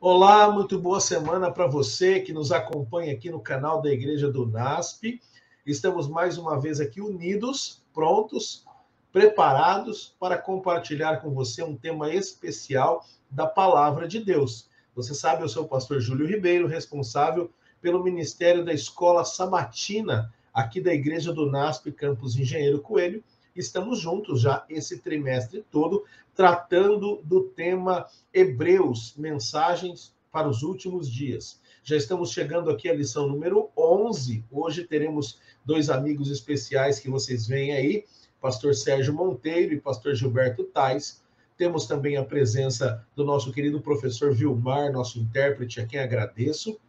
Olá, muito boa semana para você que nos acompanha aqui no canal da Igreja do NASP. Estamos mais uma vez aqui unidos, prontos, preparados para compartilhar com você um tema especial da Palavra de Deus. Você sabe, eu sou o pastor Júlio Ribeiro, responsável pelo Ministério da Escola Sabatina, aqui da Igreja do NASP, Campus Engenheiro Coelho. Estamos juntos já esse trimestre todo, tratando do tema Hebreus, mensagens para os últimos dias. Já estamos chegando aqui à lição número 11. Hoje teremos dois amigos especiais que vocês veem aí, pastor Sérgio Monteiro e pastor Gilberto Tais. Temos também a presença do nosso querido professor Vilmar, nosso intérprete, a quem agradeço.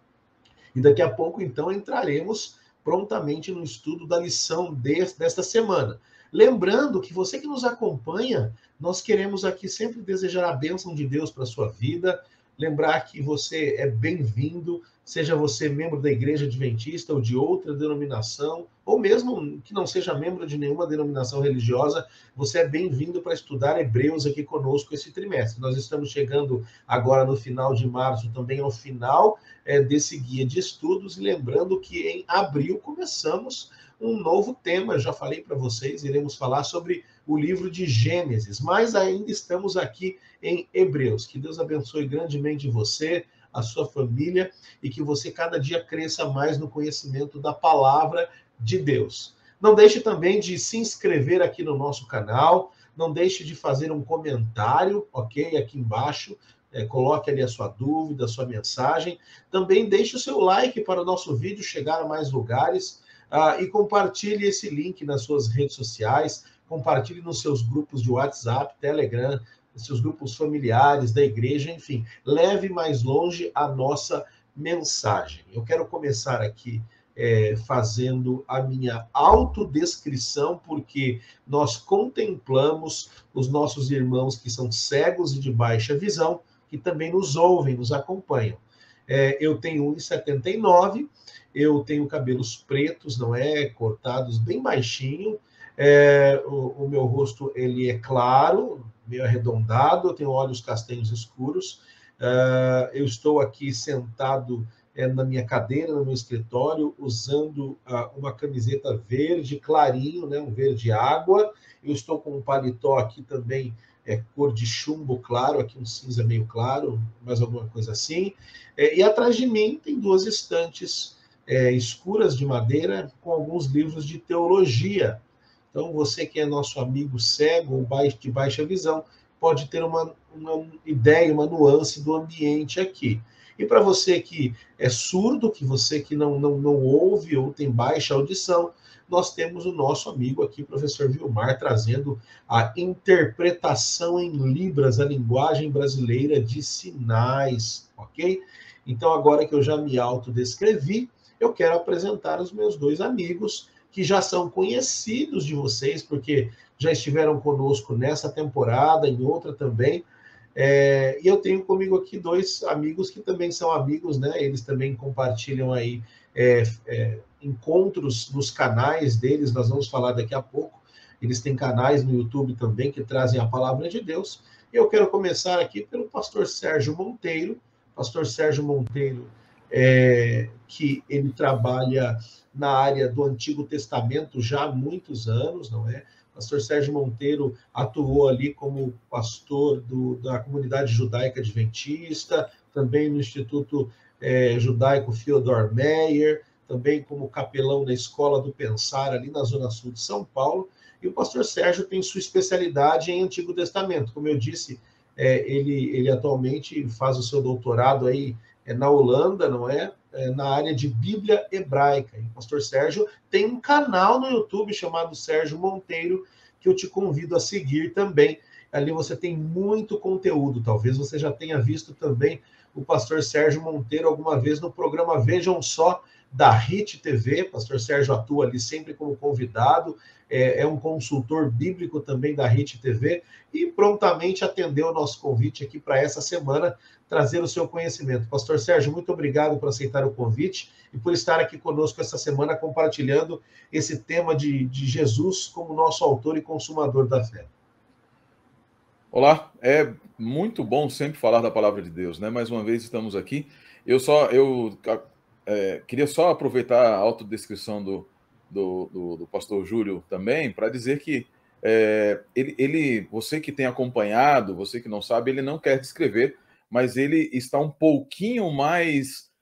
E daqui a pouco, então, entraremos prontamente no estudo da lição desta semana. Lembrando que você que nos acompanha, nós queremos aqui sempre desejar a bênção de Deus para a sua vida, lembrar que você é bem-vindo, seja você membro da Igreja Adventista ou de outra denominação, ou mesmo que não seja membro de nenhuma denominação religiosa, você é bem-vindo para estudar Hebreus aqui conosco esse trimestre. Nós estamos chegando agora no final de março, também ao final desse guia de estudos, e lembrando que em abril começamos um novo tema, eu já falei para vocês, iremos falar sobre o livro de Gênesis, mas ainda estamos aqui em Hebreus. Que Deus abençoe grandemente você, a sua família, e que você cada dia cresça mais no conhecimento da palavra de Deus. Não deixe também de se inscrever aqui no nosso canal, não deixe de fazer um comentário, ok? Aqui embaixo, coloque ali a sua dúvida, a sua mensagem. Também deixe o seu like para o nosso vídeo chegar a mais lugares. E compartilhe esse link nas suas redes sociais, compartilhe nos seus grupos de WhatsApp, Telegram, nos seus grupos familiares, da igreja, enfim, leve mais longe a nossa mensagem. Eu quero começar aqui fazendo a minha autodescrição, porque nós contemplamos os nossos irmãos que são cegos e de baixa visão, que também nos ouvem, nos acompanham. Eu tenho 1,79, eu tenho cabelos pretos, não é? Cortados bem baixinho. O meu rosto ele é claro, meio arredondado, eu tenho olhos castanhos escuros. Eu estou aqui sentado na minha cadeira, no meu escritório, usando uma camiseta verde clarinho, né? Um verde água. Eu estou com um paletó aqui também, cor de chumbo claro, aqui um cinza meio claro, mais alguma coisa assim. E atrás de mim tem duas estantes escuras de madeira com alguns livros de teologia. Então, você que é nosso amigo cego ou de baixa visão, pode ter uma ideia, uma nuance do ambiente aqui. E para você que é surdo, que você que não ouve ou tem baixa audição, nós temos o nosso amigo aqui, professor Vilmar, trazendo a interpretação em Libras, a linguagem brasileira de sinais, ok? Então, agora que eu já me autodescrevi, eu quero apresentar os meus dois amigos, que já são conhecidos de vocês, porque já estiveram conosco nessa temporada, em outra também. E eu tenho comigo aqui dois amigos que também são amigos, né? Eles também compartilham aí encontros nos canais deles, nós vamos falar daqui a pouco. Eles têm canais no YouTube também que trazem a palavra de Deus. Eu quero começar aqui pelo pastor Sérgio Monteiro. Pastor Sérgio Monteiro, que ele trabalha na área do Antigo Testamento já há muitos anos, não é? Pastor Sérgio Monteiro atuou ali como pastor da comunidade judaica adventista, também no Instituto Judaico Theodor Meyer, também como capelão na Escola do Pensar, ali na Zona Sul de São Paulo. E o pastor Sérgio tem sua especialidade em Antigo Testamento. Como eu disse, ele atualmente faz o seu doutorado aí na Holanda, não é? Na área de Bíblia hebraica. E o pastor Sérgio tem um canal no YouTube chamado Sérgio Monteiro, que eu te convido a seguir também. Ali você tem muito conteúdo. Talvez você já tenha visto também o pastor Sérgio Monteiro alguma vez no programa Vejam Só, da RIT TV. O pastor Sérgio atua ali sempre como convidado, é um consultor bíblico também da RIT TV, e prontamente atendeu o nosso convite aqui para essa semana, trazer o seu conhecimento. Pastor Sérgio, muito obrigado por aceitar o convite e por estar aqui conosco essa semana compartilhando esse tema de Jesus como nosso autor e consumador da fé. Olá, é muito bom sempre falar da palavra de Deus, né? Mais uma vez estamos aqui. Eu queria só aproveitar a autodescrição do pastor Júlio também para dizer que você que tem acompanhado, você que não sabe, ele não quer descrever, mas ele está um pouquinho mais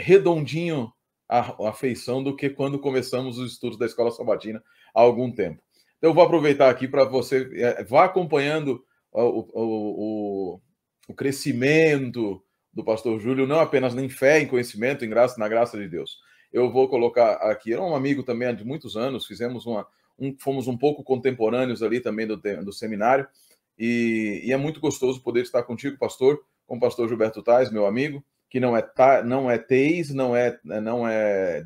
redondinho a feição do que quando começamos os estudos da Escola Sabatina há algum tempo. Então, eu vou aproveitar aqui para você vá acompanhando o crescimento do pastor Júlio, não apenas em fé, em conhecimento, na graça de Deus. Eu vou colocar aqui, era um amigo também de muitos anos, fomos um pouco contemporâneos ali também do seminário, e é muito gostoso poder estar contigo, pastor, com o pastor Gilberto Tais, meu amigo, que não é Teis, não é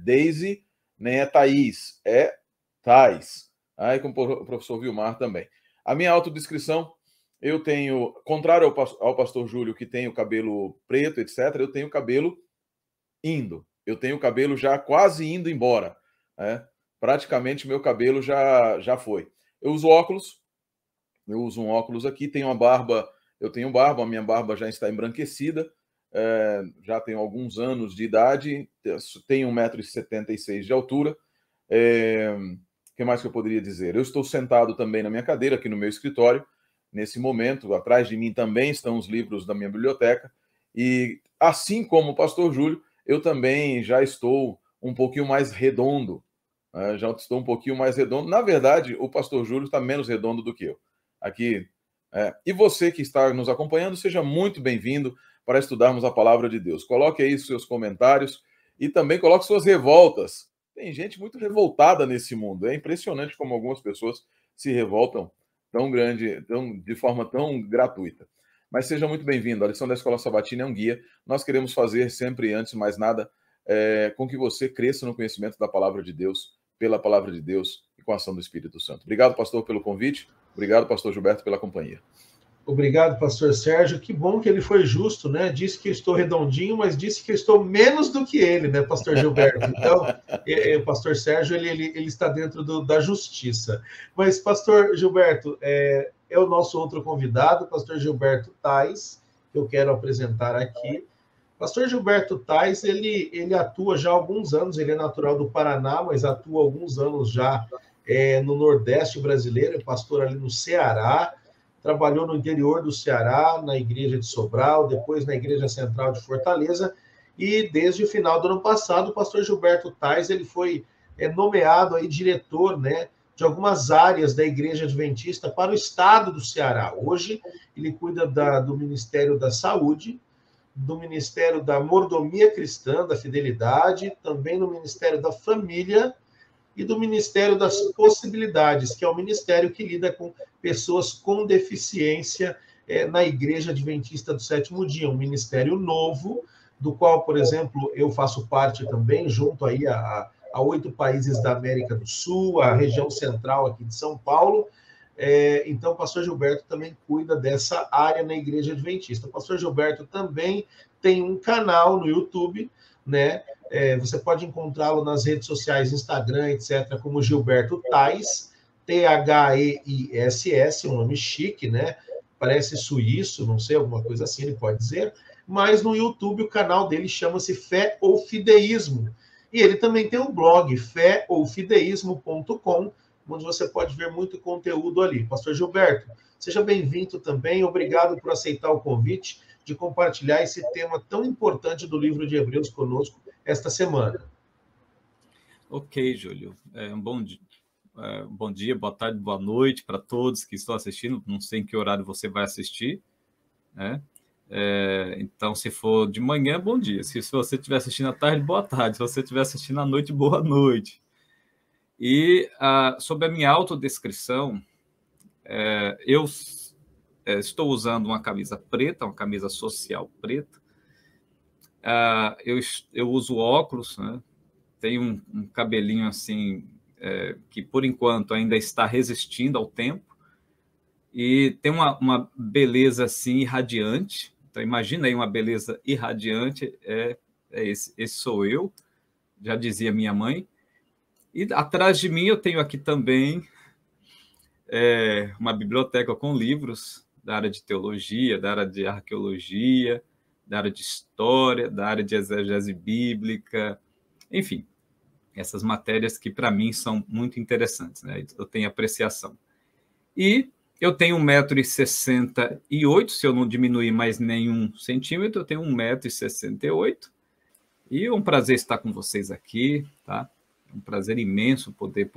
Daisy, nem é Thaís, é Tais. Aí com o professor Vilmar também. A minha autodescrição, eu tenho, contrário ao pastor Júlio, que tem o cabelo preto, etc., eu tenho cabelo indo. Eu tenho o cabelo já quase indo embora. Né? Praticamente meu cabelo já foi. Eu uso um óculos aqui, tenho uma barba, eu tenho barba, a minha barba já está embranquecida, já tenho alguns anos de idade, tenho 1,76 m de altura. O que mais que eu poderia dizer? Eu estou sentado também na minha cadeira, aqui no meu escritório, nesse momento. Atrás de mim também estão os livros da minha biblioteca. E, assim como o pastor Júlio, eu também já estou um pouquinho mais redondo. Né? Já estou um pouquinho mais redondo. Na verdade, o pastor Júlio está menos redondo do que eu. Aqui. E você que está nos acompanhando, seja muito bem-vindo para estudarmos a palavra de Deus. Coloque aí seus comentários e também coloque suas revoltas. Tem gente muito revoltada nesse mundo. É impressionante como algumas pessoas se revoltam de forma tão gratuita. Mas seja muito bem-vindo. A lição da Escola Sabatina é um guia. Nós queremos fazer sempre, antes de mais nada, com que você cresça no conhecimento da palavra de Deus, pela palavra de Deus e com a ação do Espírito Santo. Obrigado, pastor, pelo convite. Obrigado, pastor Gilberto, pela companhia. Obrigado, pastor Sérgio. Que bom que ele foi justo, né? Disse que eu estou redondinho, mas disse que eu estou menos do que ele, né, pastor Gilberto? Então, o pastor Sérgio, ele está dentro da justiça. Mas, pastor Gilberto, é o nosso outro convidado, pastor Gilberto Tais, que eu quero apresentar aqui. Pastor Gilberto Tais, ele atua já há alguns anos, ele é natural do Paraná, mas atua há alguns anos já no Nordeste brasileiro, é pastor ali no Ceará, trabalhou no interior do Ceará, na igreja de Sobral, depois na igreja central de Fortaleza, e desde o final do ano passado, o pastor Gilberto Tais, ele foi nomeado aí diretor, né, de algumas áreas da igreja adventista para o estado do Ceará. Hoje, ele cuida do Ministério da Saúde, do Ministério da Mordomia Cristã, da Fidelidade, também no Ministério da Família e do Ministério das Possibilidades, que é o ministério que lida com pessoas com deficiência na Igreja Adventista do Sétimo Dia, um ministério novo, do qual, por exemplo, eu faço parte também, junto aí a 8 países da América do Sul, a região central aqui de São Paulo. Então, o pastor Gilberto também cuida dessa área na Igreja Adventista. O pastor Gilberto também tem um canal no YouTube, né? Você pode encontrá-lo nas redes sociais, Instagram, etc., como Gilberto Tais, Theiss, um nome chique, né? Parece suíço, não sei, alguma coisa assim, ele pode dizer. Mas no YouTube o canal dele chama-se Fé ou Fideísmo. E ele também tem um blog, féoufideísmo.com, onde você pode ver muito conteúdo ali. Pastor Gilberto, seja bem-vindo também. Obrigado por aceitar o convite de compartilhar esse tema tão importante do livro de Hebreus conosco esta semana. Ok, Júlio. Bom dia, boa tarde, boa noite para todos que estão assistindo. Não sei em que horário você vai assistir, né? Então, se for de manhã, bom dia. Se você estiver assistindo à tarde, boa tarde. Se você estiver assistindo à noite, boa noite. E sobre a minha autodescrição, eu estou usando uma camisa preta, uma camisa social preta. Eu uso óculos, né? Tenho um cabelinho assim, que por enquanto ainda está resistindo ao tempo, e tem uma beleza assim irradiante. Então, imagina aí uma beleza irradiante, esse sou eu, já dizia minha mãe. E atrás de mim eu tenho aqui também uma biblioteca com livros da área de teologia, da área de arqueologia, da área de história, da área de exegese bíblica, enfim, essas matérias que para mim são muito interessantes, né? Eu tenho apreciação. E eu tenho 1,68 m, se eu não diminuir mais nenhum centímetro, eu tenho 1,68 m. E é um prazer estar com vocês aqui, tá? É um prazer imenso poder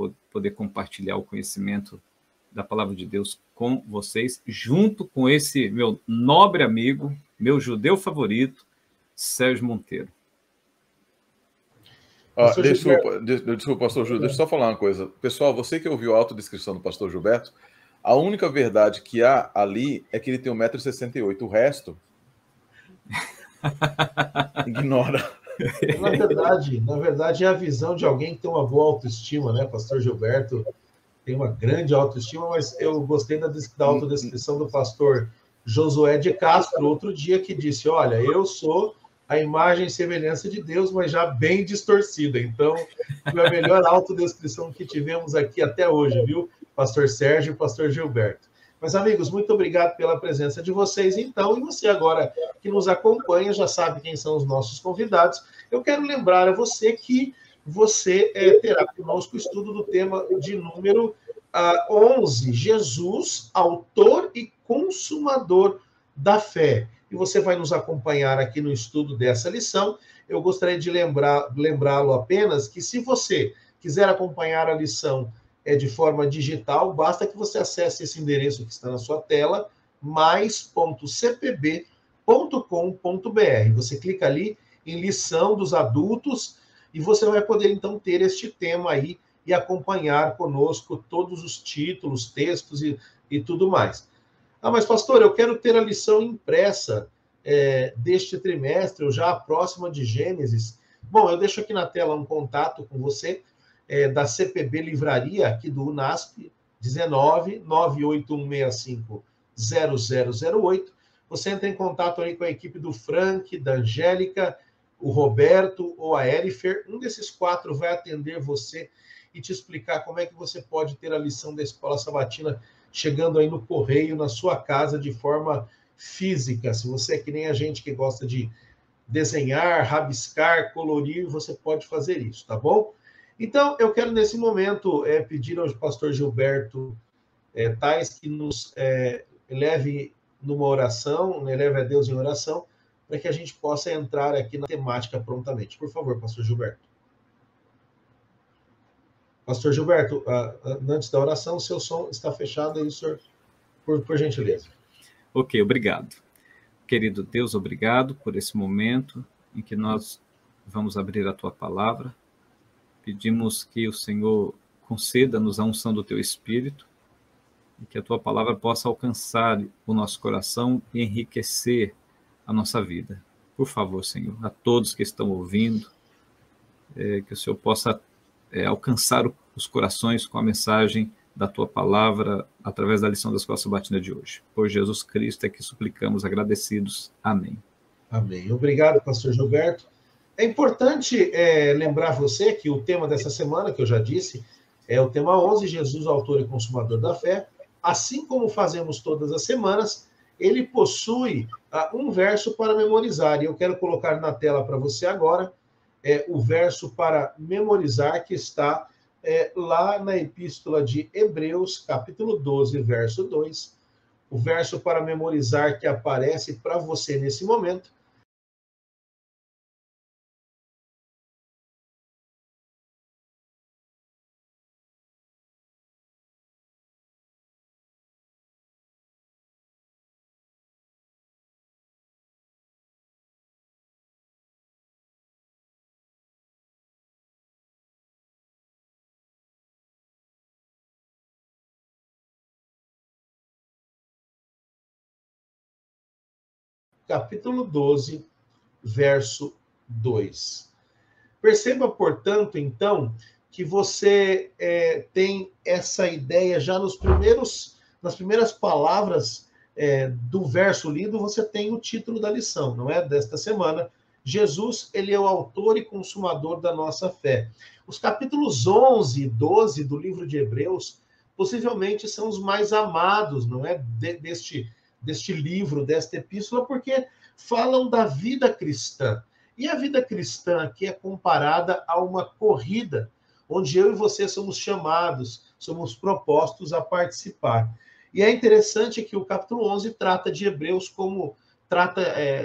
compartilhar o conhecimento da Palavra de Deus com vocês, junto com esse meu nobre amigo, meu judeu favorito, Sérgio Monteiro. Desculpa, pastor Júlio, deixa eu só falar uma coisa. Pessoal, você que ouviu a autodescrição do pastor Gilberto, a única verdade que há ali é que ele tem 1,68 m. O resto, ignora. Na verdade, é a visão de alguém que tem uma boa autoestima, né? Pastor Gilberto tem uma grande autoestima, mas eu gostei da autodescrição do pastor Josué de Castro, outro dia, que disse, olha, eu sou a imagem e semelhança de Deus, mas já bem distorcida. Então, foi a melhor autodescrição que tivemos aqui até hoje, viu? Pastor Sérgio e pastor Gilberto. Mas, amigos, muito obrigado pela presença de vocês, então. E você agora que nos acompanha já sabe quem são os nossos convidados. Eu quero lembrar a você que você terá conosco o estudo do tema de número 11, Jesus, autor e consumador da fé. E você vai nos acompanhar aqui no estudo dessa lição. Eu gostaria de lembrá-lo apenas que, se você quiser acompanhar a lição de forma digital, basta que você acesse esse endereço que está na sua tela, mais.cpb.com.br. Você clica ali em lição dos adultos e você vai poder, então, ter este tema aí e acompanhar conosco todos os títulos, textos e tudo mais. Ah, mas, pastor, eu quero ter a lição impressa deste trimestre, ou já a próxima de Gênesis. Bom, eu deixo aqui na tela um contato com você, da CPB Livraria, aqui do UNASP, 19-98165-0008. Você entra em contato aí com a equipe do Frank, da Angélica, o Roberto ou a Erifer. Um desses 4 vai atender você e te explicar como é que você pode ter a lição da Escola Sabatina chegando aí no correio, na sua casa, de forma física. Se você é que nem a gente que gosta de desenhar, rabiscar, colorir, você pode fazer isso, tá bom? Então, eu quero, nesse momento, pedir ao pastor Gilberto Tais que nos eleve numa oração, eleve a Deus em oração, para que a gente possa entrar aqui na temática prontamente. Por favor, pastor Gilberto. Pastor Gilberto, antes da oração, o seu som está fechado aí, senhor, por gentileza. Ok, obrigado. Querido Deus, obrigado por esse momento em que nós vamos abrir a tua palavra. Pedimos que o Senhor conceda-nos a unção do teu Espírito e que a tua palavra possa alcançar o nosso coração e enriquecer a nossa vida. Por favor, Senhor, a todos que estão ouvindo, que o Senhor possa alcançar os corações com a mensagem da tua palavra através da lição da Escola Sabatina de hoje. Por Jesus Cristo é que suplicamos agradecidos. Amém. Amém. Obrigado, pastor Gilberto. É importante lembrar você que o tema dessa semana, que eu já disse, é o tema 11, Jesus, autor e consumador da fé. Assim como fazemos todas as semanas, ele possui um verso para memorizar. E eu quero colocar na tela para você agora o verso para memorizar, que está lá na Epístola de Hebreus, capítulo 12, verso 2. O verso para memorizar que aparece para você nesse momento. Capítulo 12, verso 2. Perceba, portanto, então, que você tem essa ideia já nas primeiras palavras do verso lido, você tem o título da lição, não é? Desta semana. Jesus, ele é o autor e consumador da nossa fé. Os capítulos 11 e 12 do livro de Hebreus possivelmente são os mais amados, não é? Deste livro, desta epístola, porque falam da vida cristã. E a vida cristã aqui é comparada a uma corrida, onde eu e você somos chamados, somos propostos a participar. E é interessante que o capítulo 11 trata de Hebreus como,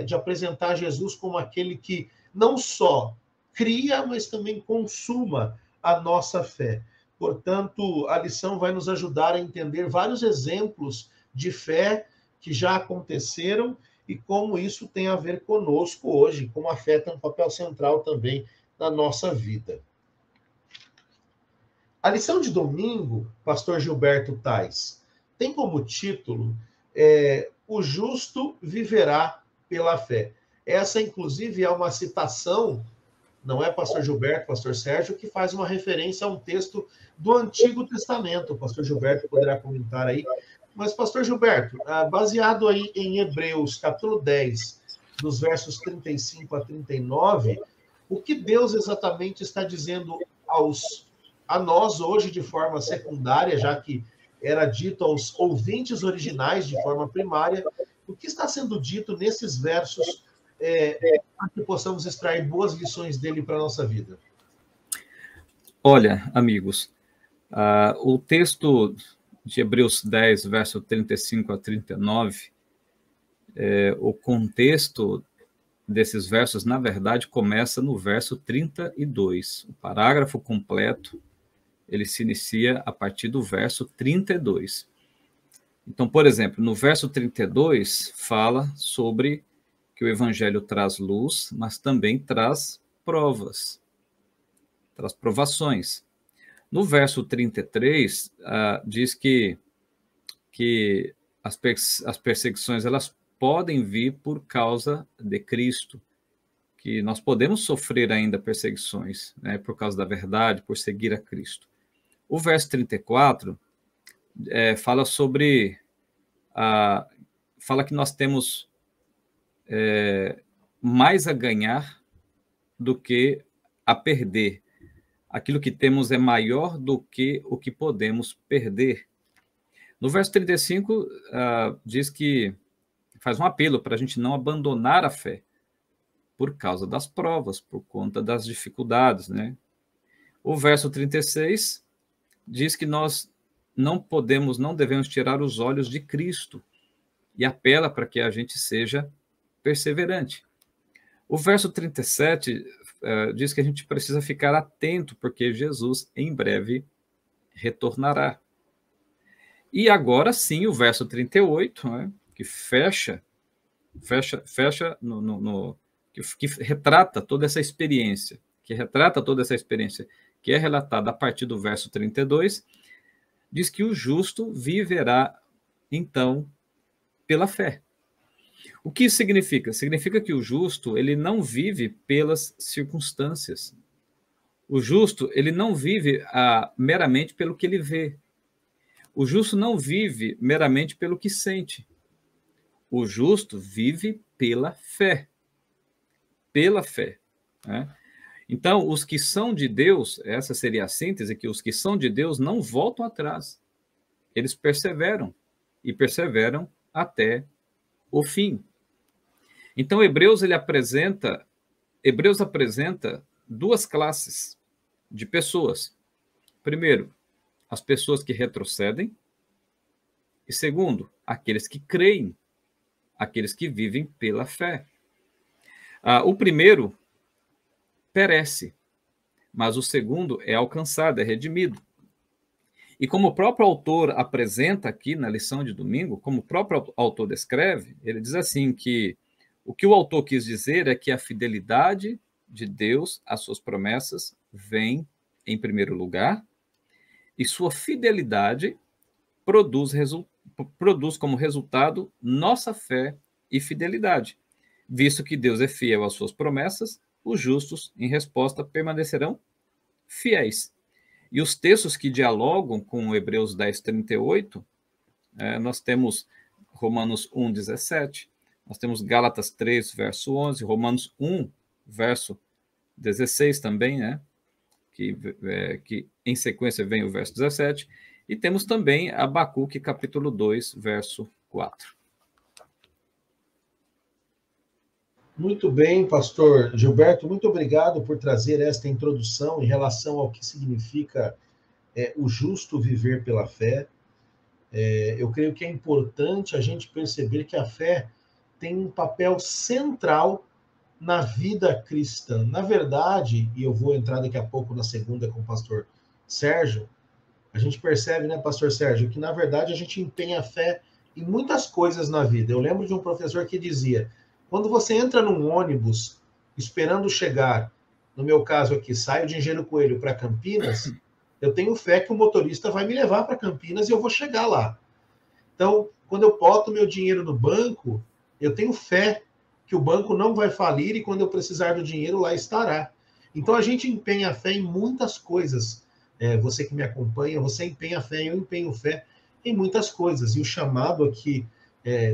de apresentar Jesus como aquele que não só cria, mas também consuma a nossa fé. Portanto, a lição vai nos ajudar a entender vários exemplos de fé que já aconteceram e como isso tem a ver conosco hoje, como a fé tem um papel central também na nossa vida. A lição de domingo, pastor Gilberto Tais, tem como título O Justo Viverá pela Fé. Essa, inclusive, é uma citação, não é pastor Gilberto, pastor Sérgio, que faz uma referência a um texto do Antigo Testamento. O pastor Gilberto poderá comentar aí. Mas, pastor Gilberto, baseado aí em Hebreus, capítulo 10, dos versos 35 a 39, o que Deus exatamente está dizendo a nós hoje de forma secundária, já que era dito aos ouvintes originais de forma primária, o que está sendo dito nesses versos para que possamos extrair boas lições dele para a nossa vida? Olha, amigos, o texto de Hebreus 10, verso 35 a 39, o contexto desses versos, na verdade, começa no verso 32. O parágrafo completo, ele se inicia a partir do verso 32. Então, por exemplo, no verso 32, fala sobre que o evangelho traz luz, mas também traz provas, traz provações. No verso 33, diz que as perseguições elas podem vir por causa de Cristo, que nós podemos sofrer ainda perseguições, né, por causa da verdade, por seguir a Cristo. O verso 34 fala sobre fala que nós temos mais a ganhar do que a perder. Aquilo que temos é maior do que o que podemos perder. No verso 35, diz que faz um apelo para a gente não abandonar a fé por causa das provas, por conta das dificuldades, né? O verso 36 diz que nós não devemos tirar os olhos de Cristo e apela para que a gente seja perseverante. O verso 37 diz que a gente precisa ficar atento, porque Jesus em breve retornará. E agora sim, o verso 38, né, que fecha que retrata toda essa experiência, que é relatada a partir do verso 32, diz que o justo viverá, então, pela fé. O que isso significa? Significa que o justo, ele não vive pelas circunstâncias. O justo, ele não vive meramente pelo que ele vê. O justo não vive meramente pelo que sente. O justo vive pela fé. Pela fé. Né? Então, os que são de Deus, essa seria a síntese, que os que são de Deus não voltam atrás. Eles perseveram, e perseveram até o fim. Então, Hebreus apresenta duas classes de pessoas. Primeiro, as pessoas que retrocedem, e segundo, aqueles que creem, aqueles que vivem pela fé. O primeiro perece, mas o segundo é alcançado, é redimido. E como o próprio autor apresenta aqui na lição de domingo, como o próprio autor descreve, ele diz assim que o que o autor quis dizer é que a fidelidade de Deus às suas promessas vem em primeiro lugar, e sua fidelidade produz como resultado nossa fé e fidelidade. Visto que Deus é fiel às suas promessas, os justos, em resposta, permanecerão fiéis. E os textos que dialogam com Hebreus 10, 38, nós temos Romanos 1, 17, nós temos Gálatas 3, verso 11, Romanos 1, verso 16 também, né? Que em sequência vem o verso 17, E temos também Abacuque, capítulo 2, verso 4. Muito bem, pastor Gilberto, muito obrigado por trazer esta introdução em relação ao que significa o justo viver pela fé. Eu creio que é importante a gente perceber que a fé tem um papel central na vida cristã. Na verdade, e eu vou entrar daqui a pouco na segunda com o pastor Sérgio, a gente percebe, né, pastor Sérgio, que na verdade a gente empenha a fé em muitas coisas na vida. Eu lembro de um professor que dizia: quando você entra num ônibus esperando chegar, no meu caso aqui, saio de Engenheiro Coelho para Campinas, eu tenho fé que o motorista vai me levar para Campinas e eu vou chegar lá. Então, quando eu boto meu dinheiro no banco, eu tenho fé que o banco não vai falir e quando eu precisar do dinheiro, lá estará. Então, a gente empenha a fé em muitas coisas. Você que me acompanha, você empenha fé, eu empenho fé em muitas coisas. E o chamado aqui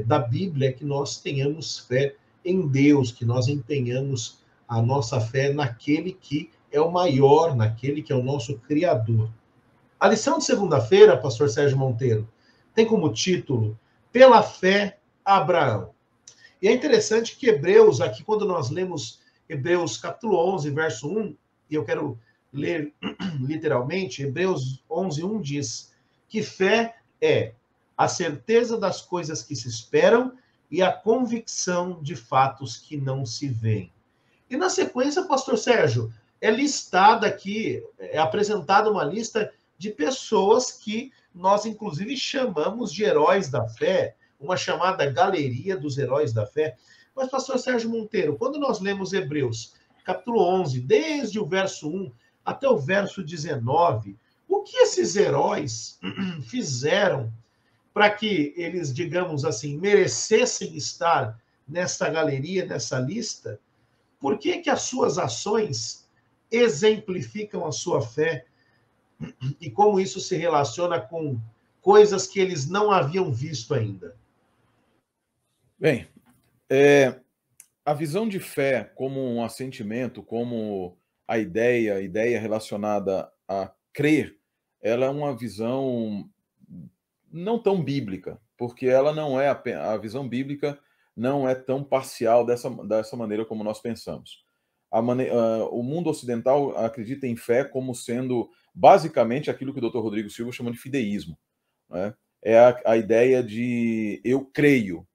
da Bíblia é que nós tenhamos fé em Deus, que nós empenhamos a nossa fé naquele que é o maior, naquele que é o nosso Criador. A lição de segunda-feira, pastor Sérgio Monteiro, tem como título Pela Fé, Abraão. E é interessante que Hebreus, aqui quando nós lemos Hebreus capítulo 11, verso 1, e eu quero ler literalmente, Hebreus 11, 1 diz que fé é a certeza das coisas que se esperam e a convicção de fatos que não se veem. E na sequência, pastor Sérgio, é listada aqui, é apresentada uma lista de pessoas que nós, inclusive, chamamos de heróis da fé, uma chamada galeria dos heróis da fé. Mas, pastor Sérgio Monteiro, quando nós lemos Hebreus, capítulo 11, desde o verso 1 até o verso 19, o que esses heróis fizeram para que eles, digamos assim, merecessem estar nessa galeria, nessa lista? Por que que as suas ações exemplificam a sua fé e como isso se relaciona com coisas que eles não haviam visto ainda? Bem, a visão de fé como um assentimento, como a ideia relacionada a crer, ela é uma visão não tão bíblica, porque ela não é a visão bíblica não é tão parcial dessa maneira como nós pensamos. O mundo ocidental acredita em fé como sendo basicamente aquilo que o Dr. Rodrigo Silva chama de fideísmo, né? É a ideia de eu creio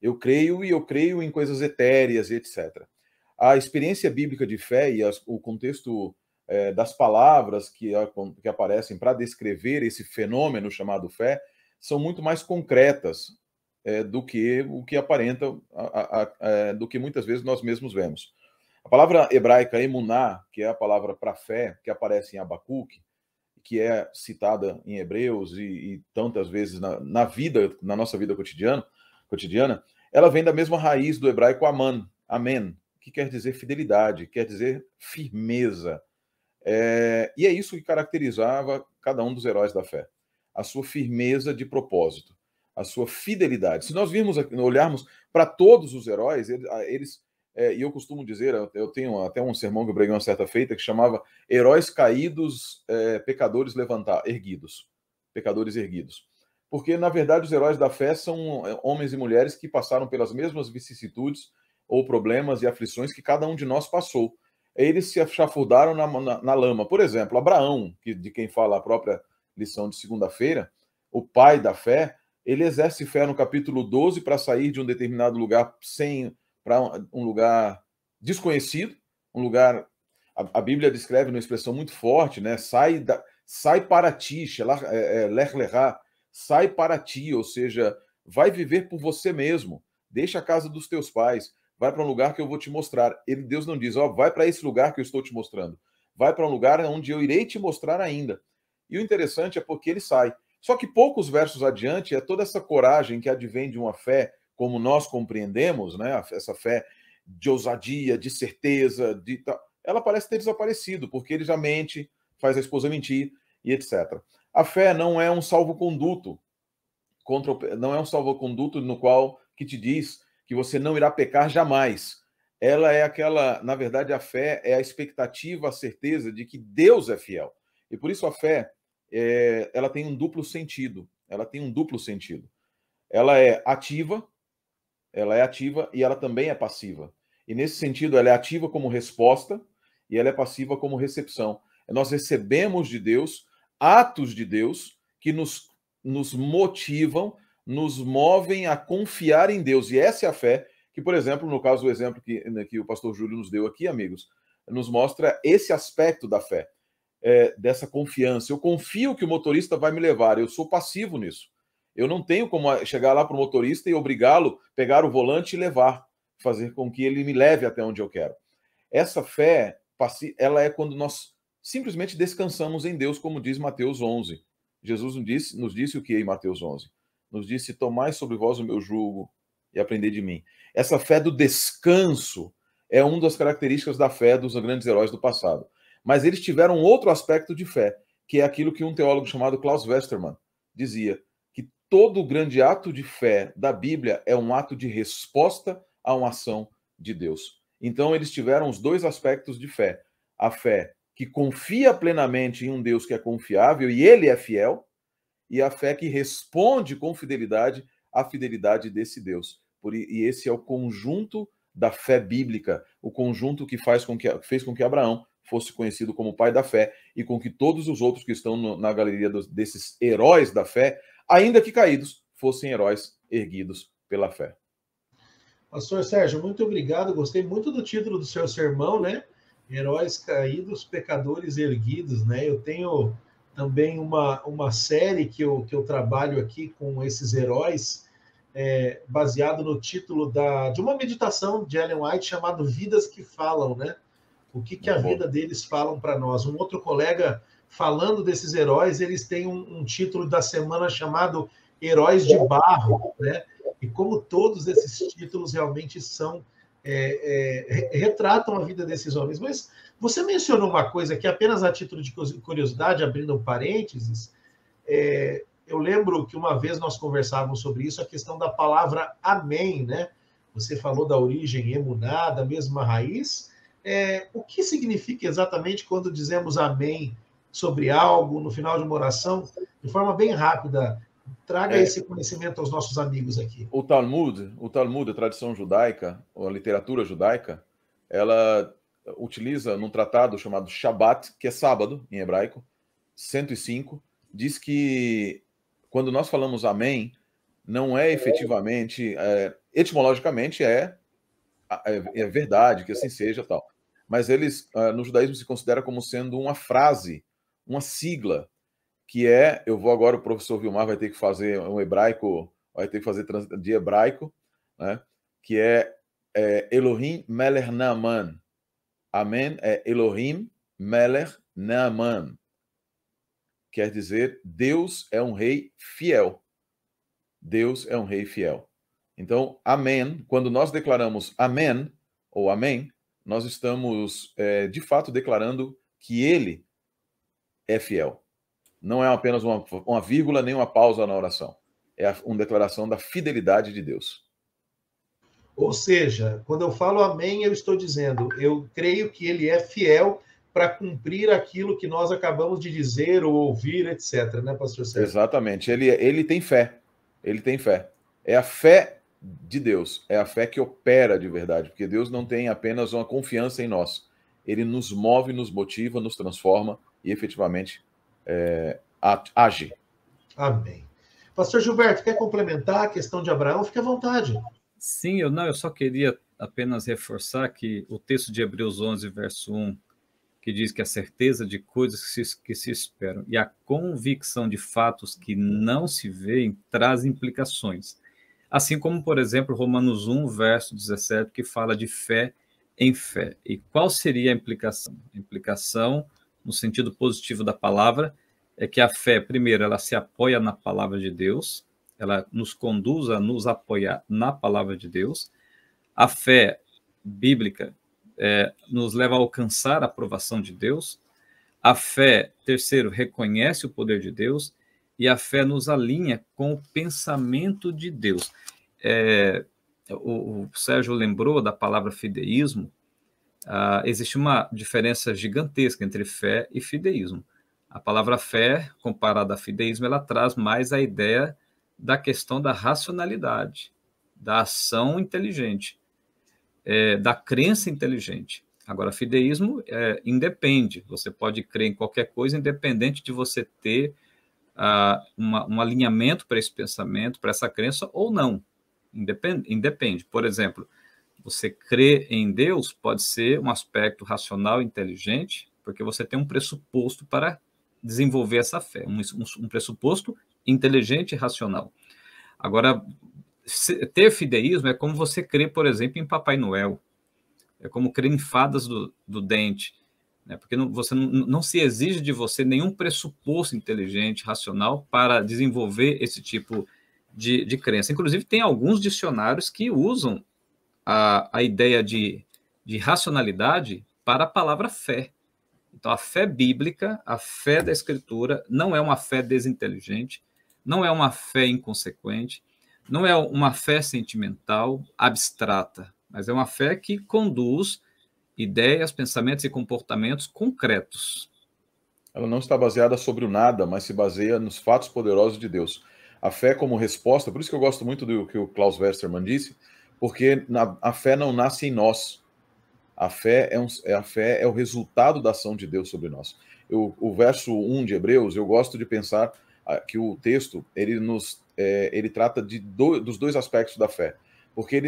e eu creio em coisas etéreas e etc. A experiência bíblica de fé e o contexto das palavras que aparecem para descrever esse fenômeno chamado fé são muito mais concretas do que o que aparenta, do que muitas vezes nós mesmos vemos. A palavra hebraica emuná, que é a palavra para fé, que aparece em Abacuque, que é citada em Hebreus e tantas vezes na nossa vida cotidiana, ela vem da mesma raiz do hebraico amen, que quer dizer fidelidade, quer dizer firmeza. E é isso que caracterizava cada um dos heróis da fé. A sua firmeza de propósito, a sua fidelidade. Se nós olharmos para todos os heróis, e eu costumo dizer, eu tenho até um sermão que eu preguei uma certa feita que chamava Heróis Caídos, Pecadores Erguidos. Pecadores erguidos. Porque, na verdade, os heróis da fé são homens e mulheres que passaram pelas mesmas vicissitudes ou problemas e aflições que cada um de nós passou. Eles se chafurdaram na lama. Por exemplo, Abraão, de quem fala a própria lição de segunda-feira, o pai da fé, ele exerce fé no capítulo 12 para sair de um determinado lugar para um lugar desconhecido, um lugar... A Bíblia descreve numa expressão muito forte, né? Sai para ti, lech lechá, sai para ti, ou seja, vai viver por você mesmo, deixa a casa dos teus pais, vai para um lugar que eu vou te mostrar. Deus não diz, vai para esse lugar que eu estou te mostrando, vai para um lugar onde eu irei te mostrar ainda. E o interessante é porque ele sai. Só que poucos versos adiante é toda essa coragem que advém de uma fé como nós compreendemos, né? Essa fé de ousadia, de certeza, ela parece ter desaparecido, porque ele já mente, faz a esposa mentir e etc. A fé não é um salvo-conduto não é um salvo-conduto no qual que te diz que você não irá pecar jamais. Ela é na verdade, a fé é a expectativa, a certeza de que Deus é fiel. E por isso a fé ela tem um duplo sentido. Ela tem um duplo sentido. Ela é ativa e ela também é passiva. E nesse sentido, ela é ativa como resposta e ela é passiva como recepção. Nós recebemos de Deus atos de Deus que nos motivam, nos movem a confiar em Deus. E essa é a fé que, por exemplo, no caso, o exemplo que o pastor Júlio nos deu aqui, amigos, nos mostra esse aspecto da fé, dessa confiança. Eu confio que o motorista vai me levar, eu sou passivo nisso. Eu não tenho como chegar lá para o motorista e obrigá-lo a pegar o volante e levar, fazer com que ele me leve até onde eu quero. Essa fé, ela é quando nós simplesmente descansamos em Deus, como diz Mateus 11. Jesus nos disse o que em Mateus 11? Nos disse, tomai sobre vós o meu jugo e aprendei de mim. Essa fé do descanso é uma das características da fé dos grandes heróis do passado. Mas eles tiveram outro aspecto de fé, que é aquilo que um teólogo chamado Klaus Westermann dizia, que todo grande ato de fé da Bíblia é um ato de resposta a uma ação de Deus. Então, eles tiveram os dois aspectos de fé. A fé que confia plenamente em um Deus que é confiável e ele é fiel, e a fé que responde com fidelidade à fidelidade desse Deus. E esse é o conjunto da fé bíblica, o conjunto que fez com que Abraão fosse conhecido como pai da fé e com que todos os outros que estão na galeria desses heróis da fé, ainda que caídos, fossem heróis erguidos pela fé. Pastor Sérgio, muito obrigado. Gostei muito do título do seu sermão, né? Heróis caídos, pecadores erguidos, né? Eu tenho também uma série que eu trabalho aqui com esses heróis, baseado no título de uma meditação de Ellen White chamado Vidas que Falam, né? O que a vida deles falam para nós. Um outro colega falando desses heróis, eles têm um título da semana chamado Heróis de Barro, né? E como todos esses títulos realmente retratam a vida desses homens. Mas você mencionou uma coisa que, apenas a título de curiosidade, abrindo um parênteses, eu lembro que uma vez nós conversávamos sobre isso, a questão da palavra amém, né? Você falou da origem emuná, da mesma raiz. O que significa exatamente quando dizemos amém sobre algo no final de uma oração? De forma bem rápida, traga esse conhecimento aos nossos amigos aqui. O Talmud, a tradição judaica, ou a literatura judaica, ela utiliza num tratado chamado Shabat, que é sábado em hebraico, 105, diz que quando nós falamos amém, não é efetivamente, etimologicamente é verdade, que assim seja, tal. Mas eles, no judaísmo, se considera como sendo uma frase, uma sigla, que eu vou agora, o professor Vilmar vai ter que fazer um hebraico, vai ter que fazer de hebraico, né? Que é Elohim Melech Naaman. Amém é Elohim Melech Naaman. Quer dizer, Deus é um rei fiel. Deus é um rei fiel. Então, amém, quando nós declaramos amém, ou amém, nós estamos, de fato, declarando que ele é fiel. Não é apenas uma vírgula, nem uma pausa na oração. É uma declaração da fidelidade de Deus. Ou seja, quando eu falo amém, eu estou dizendo, eu creio que ele é fiel para cumprir aquilo que nós acabamos de dizer ou ouvir, etc. Né, pastor Sérgio? Exatamente. Ele tem fé. Ele tem fé. É a fé de Deus. É a fé que opera de verdade. Porque Deus não tem apenas uma confiança em nós. Ele nos move, nos motiva, nos transforma e efetivamente age. Amém. Pastor Gilberto, quer complementar a questão de Abraão? Fique à vontade. Sim, eu só queria apenas reforçar que o texto de Hebreus 11, verso 1, que diz que a certeza de coisas que se esperam e a convicção de fatos que não se veem traz implicações. Assim como, por exemplo, Romanos 1, verso 17, que fala de fé em fé. E qual seria a implicação? A implicação, no sentido positivo da palavra, é que a fé, primeiro, ela se apoia na palavra de Deus, ela nos conduz a nos apoiar na palavra de Deus. A fé bíblica nos leva a alcançar a aprovação de Deus. A fé, terceiro, reconhece o poder de Deus. E a fé nos alinha com o pensamento de Deus. O Sérgio lembrou da palavra fideísmo. Existe uma diferença gigantesca entre fé e fideísmo. A palavra fé, comparada a fideísmo, ela traz mais a ideia da questão da racionalidade, da ação inteligente, da crença inteligente. Agora, fideísmo independe. Você pode crer em qualquer coisa, independente de você ter um alinhamento para esse pensamento, para essa crença ou não. Independe. Por exemplo, você crer em Deus pode ser um aspecto racional e inteligente, porque você tem um pressuposto para desenvolver essa fé, um pressuposto inteligente e racional. Agora, ter fideísmo é como você crer, por exemplo, em Papai Noel, é como crer em fadas do dente, né? Porque você não se exige de você nenhum pressuposto inteligente, racional, para desenvolver esse tipo de crença. Inclusive, tem alguns dicionários que usam a ideia de racionalidade para a palavra fé. Então, a fé bíblica, a fé da Escritura, não é uma fé desinteligente, não é uma fé inconsequente, não é uma fé sentimental, abstrata, mas é uma fé que conduz ideias, pensamentos e comportamentos concretos. Ela não está baseada sobre o nada, mas se baseia nos fatos poderosos de Deus. A fé como resposta, por isso que eu gosto muito do que o Klaus Westermann disse, porque a fé não nasce em nós. A fé é o resultado da ação de Deus sobre nós. O verso 1 de Hebreus, eu gosto de pensar que o texto ele trata dos dois aspectos da fé. Porque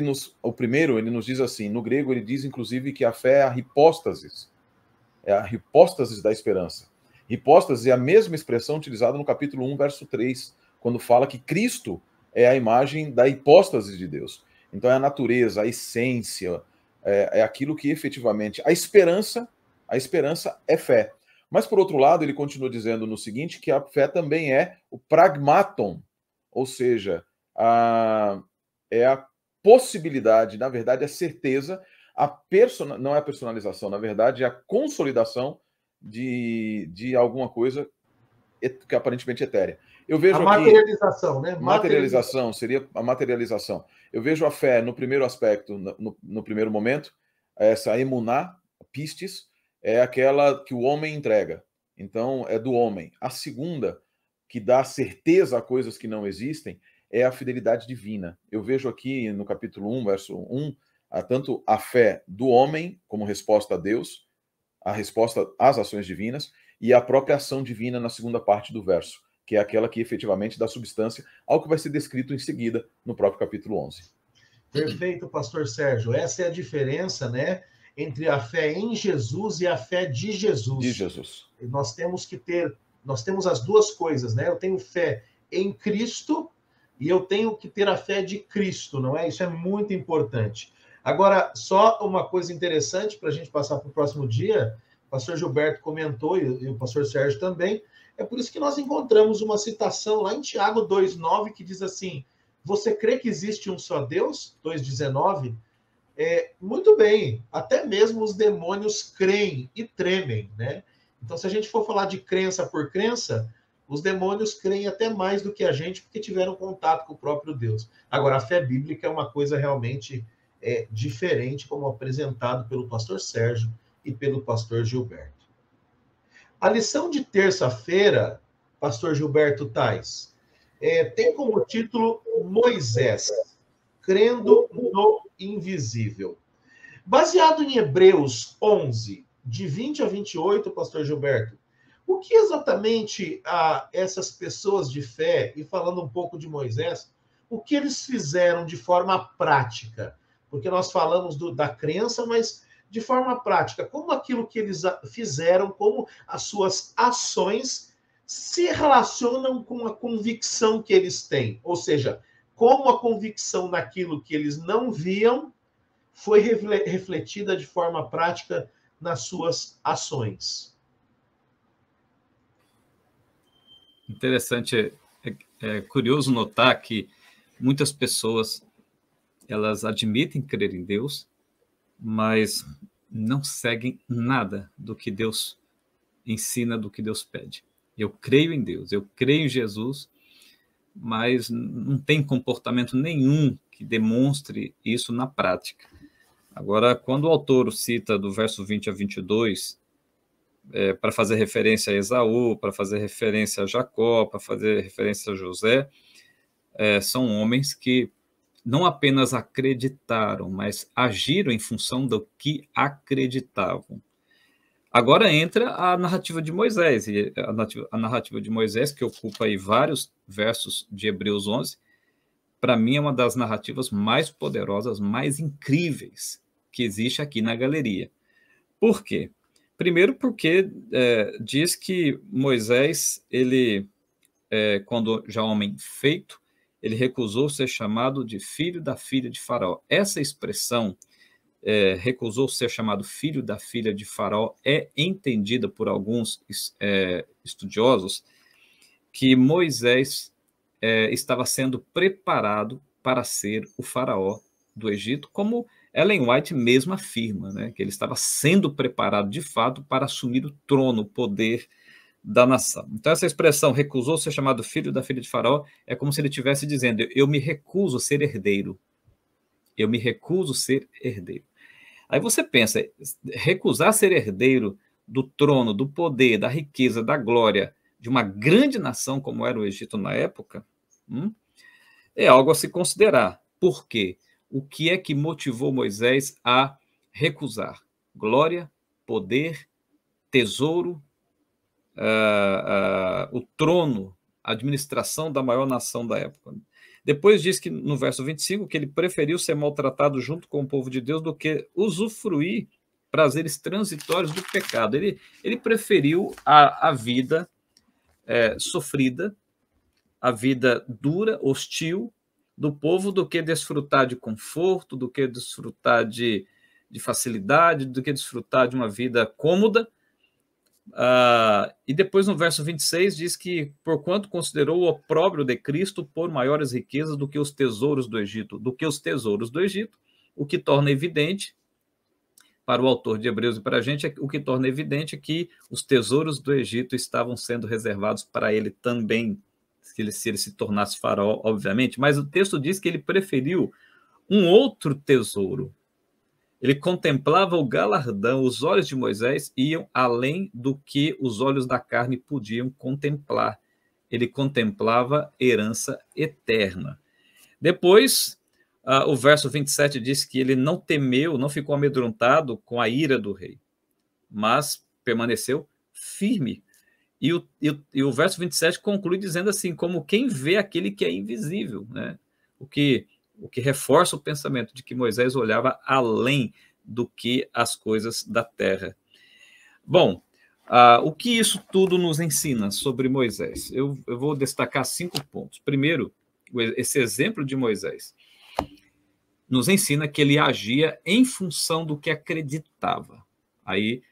o primeiro, ele nos diz assim, no grego ele diz inclusive que a fé é a hipóstasis da esperança. Hipóstase é a mesma expressão utilizada no capítulo 1, verso 3, quando fala que Cristo é a imagem da hipóstase de Deus. Então é a natureza, a essência, é aquilo que efetivamente... A esperança é fé. Mas, por outro lado, ele continua dizendo no seguinte, que a fé também é o pragmaton, ou seja, é a possibilidade, na verdade, a certeza, não é a personalização, na verdade, é a consolidação de alguma coisa que aparentemente é etérea. Eu vejo a materialização, né? Materialização seria a materialização. Eu vejo a fé no primeiro aspecto, no primeiro momento, essa emuná, pistis, é aquela que o homem entrega. Então, é do homem. A segunda, que dá certeza a coisas que não existem, é a fidelidade divina. Eu vejo aqui no capítulo 1, verso 1, tanto a fé do homem como resposta a Deus, a resposta às ações divinas, e a própria ação divina na segunda parte do verso, que é aquela que efetivamente dá substância ao que vai ser descrito em seguida no próprio capítulo 11. Perfeito, pastor Sérgio. Essa é a diferença, né, entre a fé em Jesus e a fé de Jesus. De Jesus. Nós temos as duas coisas, né? Eu tenho fé em Cristo e eu tenho que ter a fé de Cristo, não é? Isso é muito importante. Agora, só uma coisa interessante para a gente passar para o próximo dia, o pastor Gilberto comentou, e o pastor Sérgio também, é por isso que nós encontramos uma citação lá em Tiago 2,9, que diz assim, você crê que existe um só Deus? 2,19. Muito bem, até mesmo os demônios creem e tremem, né? Então, se a gente for falar de crença por crença, os demônios creem até mais do que a gente, porque tiveram contato com o próprio Deus. Agora, a fé bíblica é uma coisa realmente diferente, como apresentado pelo pastor Sérgio e pelo pastor Gilberto. A lição de terça-feira, pastor Gilberto Tais, tem como título Moisés, crendo no invisível. Baseado em Hebreus 11, de 20 a 28, pastor Gilberto, o que exatamente essas pessoas de fé, e falando um pouco de Moisés, o que eles fizeram de forma prática? Porque nós falamos da crença, mas de forma prática, como aquilo que eles fizeram, como as suas ações se relacionam com a convicção que eles têm. Ou seja, como a convicção naquilo que eles não viam foi refletida de forma prática nas suas ações. Interessante, é curioso notar que muitas pessoas elas admitem crer em Deus, mas não seguem nada do que Deus ensina, do que Deus pede. Eu creio em Deus, eu creio em Jesus, mas não tem comportamento nenhum que demonstre isso na prática. Agora, quando o autor cita do verso 20 a 22, para fazer referência a Esaú, para fazer referência a Jacó, para fazer referência a José, são homens que não apenas acreditaram, mas agiram em função do que acreditavam. Agora entra a narrativa de Moisés, e a narrativa de Moisés, que ocupa aí vários versos de Hebreus 11, para mim é uma das narrativas mais poderosas, mais incríveis que existe aqui na galeria. Por quê? Primeiro porque diz que Moisés, ele, quando já homem feito, ele recusou ser chamado de filho da filha de Faraó. Essa expressão, recusou ser chamado filho da filha de Faraó, é entendida por alguns estudiosos que Moisés estava sendo preparado para ser o faraó do Egito, como Ellen White mesmo afirma, né, que ele estava sendo preparado de fato para assumir o trono, o poder da nação. Então essa expressão, recusou ser chamado filho da filha de Faraó, é como se ele estivesse dizendo, eu me recuso a ser herdeiro. Eu me recuso a ser herdeiro. Aí você pensa, recusar ser herdeiro do trono, do poder, da riqueza, da glória de uma grande nação como era o Egito na época, é algo a se considerar. Por quê? O que é que motivou Moisés a recusar? Glória, poder, tesouro, o trono, a administração da maior nação da época. Depois diz que no verso 25 que ele preferiu ser maltratado junto com o povo de Deus do que usufruir prazeres transitórios do pecado. Ele preferiu a vida sofrida, a vida dura, hostil do povo, do que desfrutar de conforto, do que desfrutar de facilidade, do que desfrutar de uma vida cômoda. E depois no verso 26 diz que porquanto considerou o opróbrio de Cristo por maiores riquezas do que os tesouros do Egito, o que torna evidente para o autor de Hebreus e para a gente, o que torna evidente que os tesouros do Egito estavam sendo reservados para ele também, se ele se tornasse faraó, obviamente, mas o texto diz que ele preferiu um outro tesouro. Ele contemplava o galardão, os olhos de Moisés iam além do que os olhos da carne podiam contemplar. Ele contemplava herança eterna. Depois, o verso 27 diz que ele não temeu, não ficou amedrontado com a ira do rei, mas permaneceu firme. E o verso 27 conclui dizendo assim, como quem vê aquele que é invisível, né? O que reforça o pensamento de que Moisés olhava além do que as coisas da terra. Bom, o que isso tudo nos ensina sobre Moisés? Eu vou destacar 5 pontos. Primeiro, esse exemplo de Moisés nos ensina que ele agia em função do que acreditava. Aí,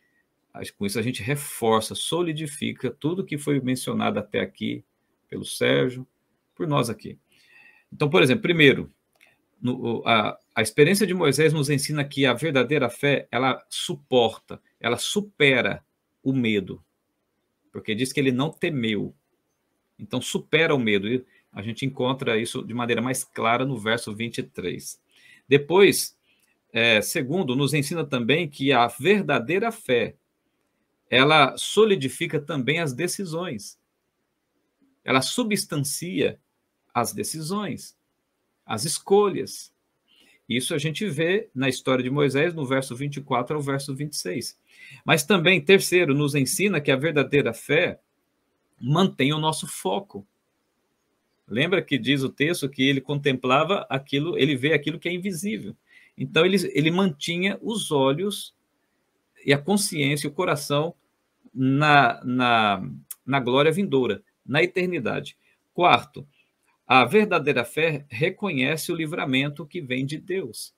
com isso a gente reforça, solidifica tudo que foi mencionado até aqui pelo Sérgio, por nós aqui. Então, por exemplo, primeiro, a experiência de Moisés nos ensina que a verdadeira fé, ela suporta, ela supera o medo, porque diz que ele não temeu. Então, supera o medo. E a gente encontra isso de maneira mais clara no verso 23. Depois, segundo, nos ensina também que a verdadeira fé, ela solidifica também as decisões. Ela substancia as decisões, as escolhas. Isso a gente vê na história de Moisés, no verso 24 ao verso 26. Mas também, terceiro, nos ensina que a verdadeira fé mantém o nosso foco. Lembra que diz o texto que ele contemplava aquilo, ele vê aquilo que é invisível. Então, ele mantinha os olhos e a consciência, o coração na glória vindoura, na eternidade. Quarto, a verdadeira fé reconhece o livramento que vem de Deus.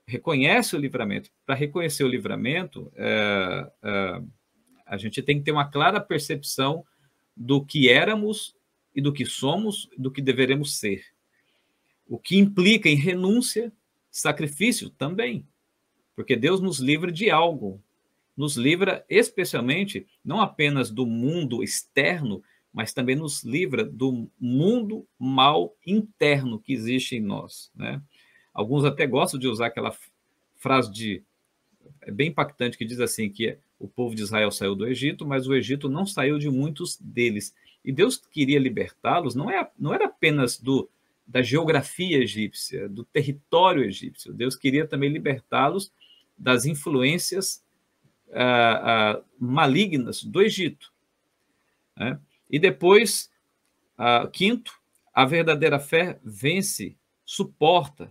Reconhece o livramento. Para reconhecer o livramento, a gente tem que ter uma clara percepção do que éramos e do que somos, do que deveremos ser. O que implica em renúncia, sacrifício também. Porque Deus nos livra de algo. Nos livra especialmente, não apenas do mundo externo, mas também nos livra do mundo mal interno que existe em nós, né? Alguns até gostam de usar aquela frase de é bem impactante, que diz assim, que o povo de Israel saiu do Egito, mas o Egito não saiu de muitos deles. E Deus queria libertá-los, não era apenas da geografia egípcia, do território egípcio. Deus queria também libertá-los das influências malignas do Egito. Né? E depois, quinto, a verdadeira fé vence,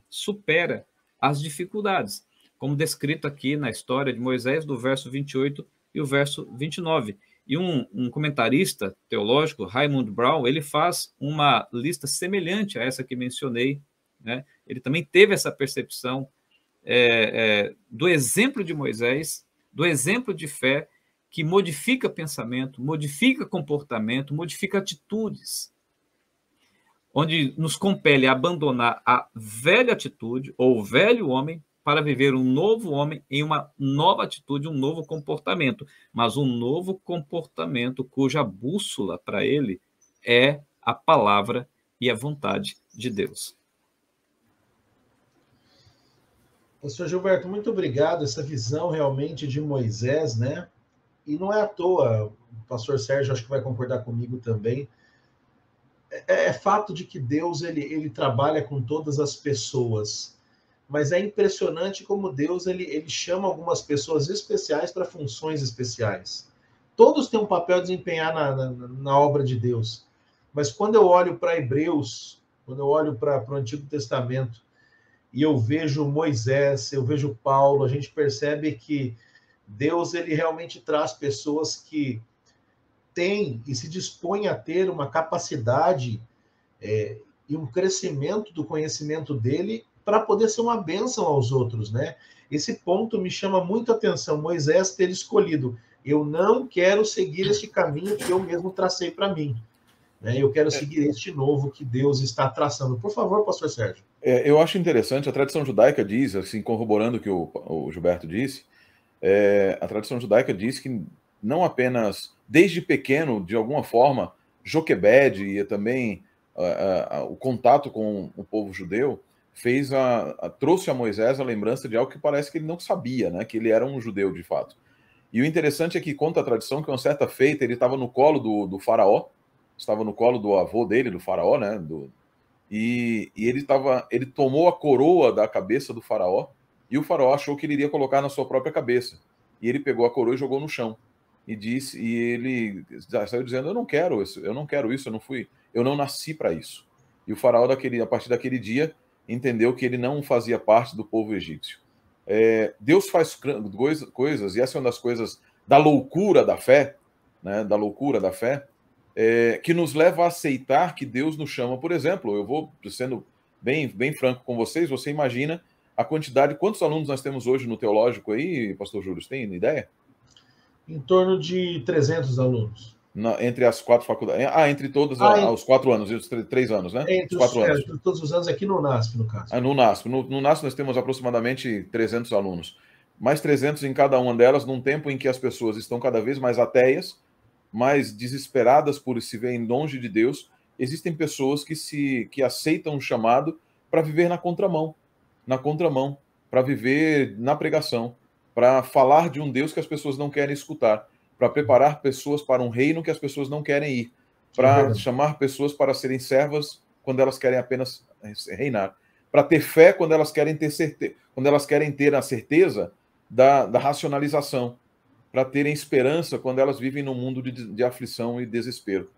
supera as dificuldades, como descrito aqui na história de Moisés, do verso 28 e o verso 29. E um comentarista teológico, Raymond Brown, ele faz uma lista semelhante a essa que mencionei, né? Ele também teve essa percepção do exemplo de Moisés, do exemplo de fé, que modifica pensamento, modifica comportamento, modifica atitudes, onde nos compele a abandonar a velha atitude, ou o velho homem, para viver um novo homem em uma nova atitude, um novo comportamento, mas um novo comportamento cuja bússola para ele é a palavra e a vontade de Deus. Pastor Gilberto, muito obrigado. Essa visão realmente de Moisés, né? E não é à toa, o pastor Sérgio acho que vai concordar comigo também, é fato de que Deus ele trabalha com todas as pessoas, mas é impressionante como Deus ele chama algumas pessoas especiais para funções especiais. Todos têm um papel a desempenhar na obra de Deus, mas quando eu olho para Hebreus, quando eu olho para o Antigo Testamento, e eu vejo Moisés, eu vejo Paulo, a gente percebe que Deus ele realmente traz pessoas que têm e se dispõem a ter uma capacidade e um crescimento do conhecimento dele para poder ser uma bênção aos outros, né? Esse ponto me chama muito a atenção, Moisés ter escolhido, eu não quero seguir este caminho que eu mesmo tracei para mim, né? Eu quero seguir este novo que Deus está traçando. Por favor, pastor Sérgio. Eu acho interessante, a tradição judaica diz, assim, corroborando o que o Gilberto disse, a tradição judaica diz que não apenas, desde pequeno, de alguma forma, Joquebed e também o contato com o povo judeu trouxe a Moisés a lembrança de algo que parece que ele não sabia, né? Que ele era um judeu de fato. E o interessante é que conta a tradição que uma certa feita ele estava no colo do faraó, estava no colo do avô dele, do faraó, né? E ele tomou a coroa da cabeça do faraó e o faraó achou que ele iria colocar na sua própria cabeça. E ele pegou a coroa e jogou no chão. E ele saiu dizendo, eu não quero isso, eu não nasci para isso. E o faraó, a partir daquele dia, entendeu que ele não fazia parte do povo egípcio. Deus faz coisas, e essa é uma das coisas da loucura da fé, né, que nos leva a aceitar que Deus nos chama. Por exemplo, eu vou sendo bem franco com vocês, você imagina a quantidade, quantos alunos nós temos hoje no teológico aí, pastor Júlio, você tem ideia? Em torno de 300 alunos. Entre as 4 faculdades. Entre todos os 4 anos, os 3 anos, né? Entre 4 anos. Entre todos os anos aqui no NASP, no caso. No NASP. No NASP nós temos aproximadamente 300 alunos. Mais 300 em cada uma delas, num tempo em que as pessoas estão cada vez mais ateias, mais desesperadas por se verem longe de Deus. Existem pessoas que aceitam o chamado para viver na contramão, para viver na pregação, para falar de um Deus que as pessoas não querem escutar, para preparar pessoas para um reino que as pessoas não querem ir, para chamar pessoas para serem servas quando elas querem apenas reinar, para ter fé quando elas querem ter certeza, quando elas querem ter a certeza da racionalização, para terem esperança quando elas vivem num mundo de aflição e desespero.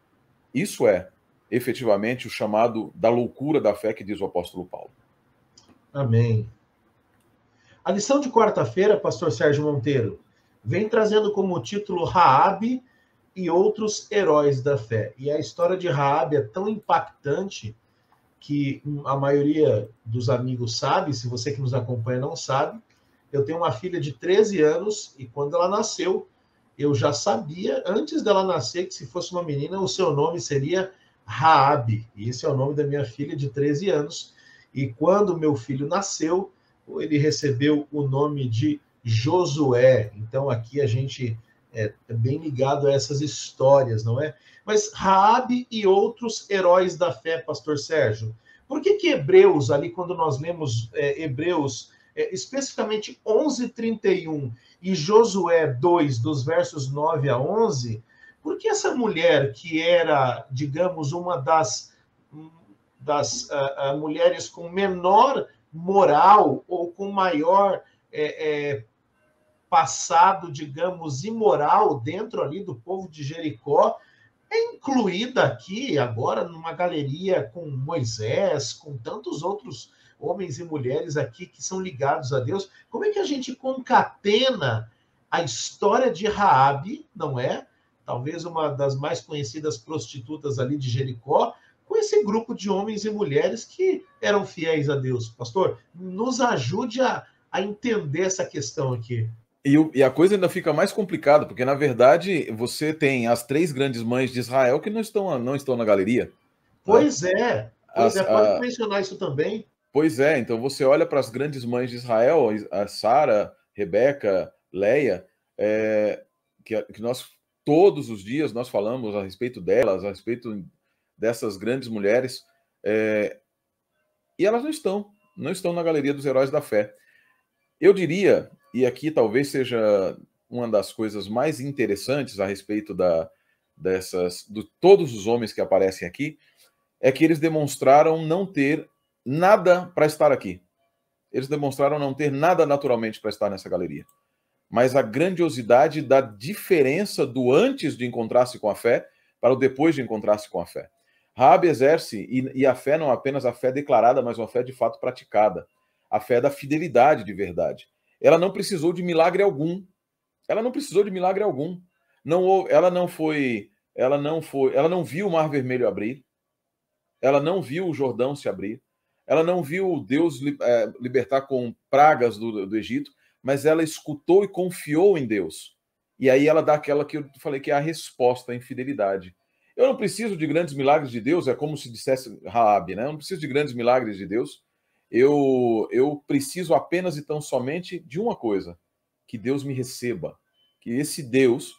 Isso é efetivamente o chamado da loucura da fé que diz o apóstolo Paulo. Amém. A lição de quarta-feira, pastor Sérgio Monteiro, vem trazendo como título Raabe e outros heróis da fé. E a história de Raabe é tão impactante que a maioria dos amigos sabe, se você que nos acompanha não sabe, eu tenho uma filha de 13 anos e quando ela nasceu, eu já sabia, antes dela nascer, que se fosse uma menina, o seu nome seria Raabe. E esse é o nome da minha filha de 13 anos. E quando meu filho nasceu, ele recebeu o nome de Josué. Então aqui a gente é bem ligado a essas histórias, não é? Mas Raabe e outros heróis da fé, pastor Sérgio. Por que Hebreus, ali quando nós lemos Hebreus especificamente 11:31 e Josué 2, dos versos 9 a 11, porque essa mulher que era, digamos, uma das mulheres com menor moral ou com maior passado, digamos, imoral dentro ali do povo de Jericó, é incluída aqui agora numa galeria com Moisés, com tantos outros homens e mulheres aqui que são ligados a Deus. Como é que a gente concatena a história de Raabe, não é? Talvez uma das mais conhecidas prostitutas ali de Jericó, com esse grupo de homens e mulheres que eram fiéis a Deus. Pastor, nos ajude a entender essa questão aqui. E a coisa ainda fica mais complicada, porque, na verdade, você tem as 3 grandes mães de Israel que não estão na galeria. Pois é. Pode mencionar isso também. Pois é, então você olha para as grandes mães de Israel, a Sara, Rebeca, Leia, que nós, todos os dias, nós falamos a respeito delas, a respeito dessas grandes mulheres, e elas não estão na galeria dos heróis da fé. Eu diria, e aqui talvez seja uma das coisas mais interessantes a respeito de todos os homens que aparecem aqui, é que eles demonstraram não ter nada para estar aqui. Eles demonstraram não ter nada naturalmente para estar nessa galeria. Mas a grandiosidade da diferença do antes de encontrar-se com a fé para o depois de encontrar-se com a fé. Raabe exerce, e a fé não apenas a fé declarada, mas uma fé de fato praticada. A fé da fidelidade de verdade. Ela não precisou de milagre algum. Ela não precisou de milagre algum. Ela não viu o Mar Vermelho abrir. Ela não viu o Jordão se abrir. Ela não viu Deus libertar com pragas do Egito, mas ela escutou e confiou em Deus. E aí ela dá aquela que eu falei que é a resposta, a infidelidade. Eu não preciso de grandes milagres de Deus, é como se dissesse Raabe, né? Eu não preciso de grandes milagres de Deus. Eu preciso apenas e tão somente de uma coisa: que Deus me receba. Que esse Deus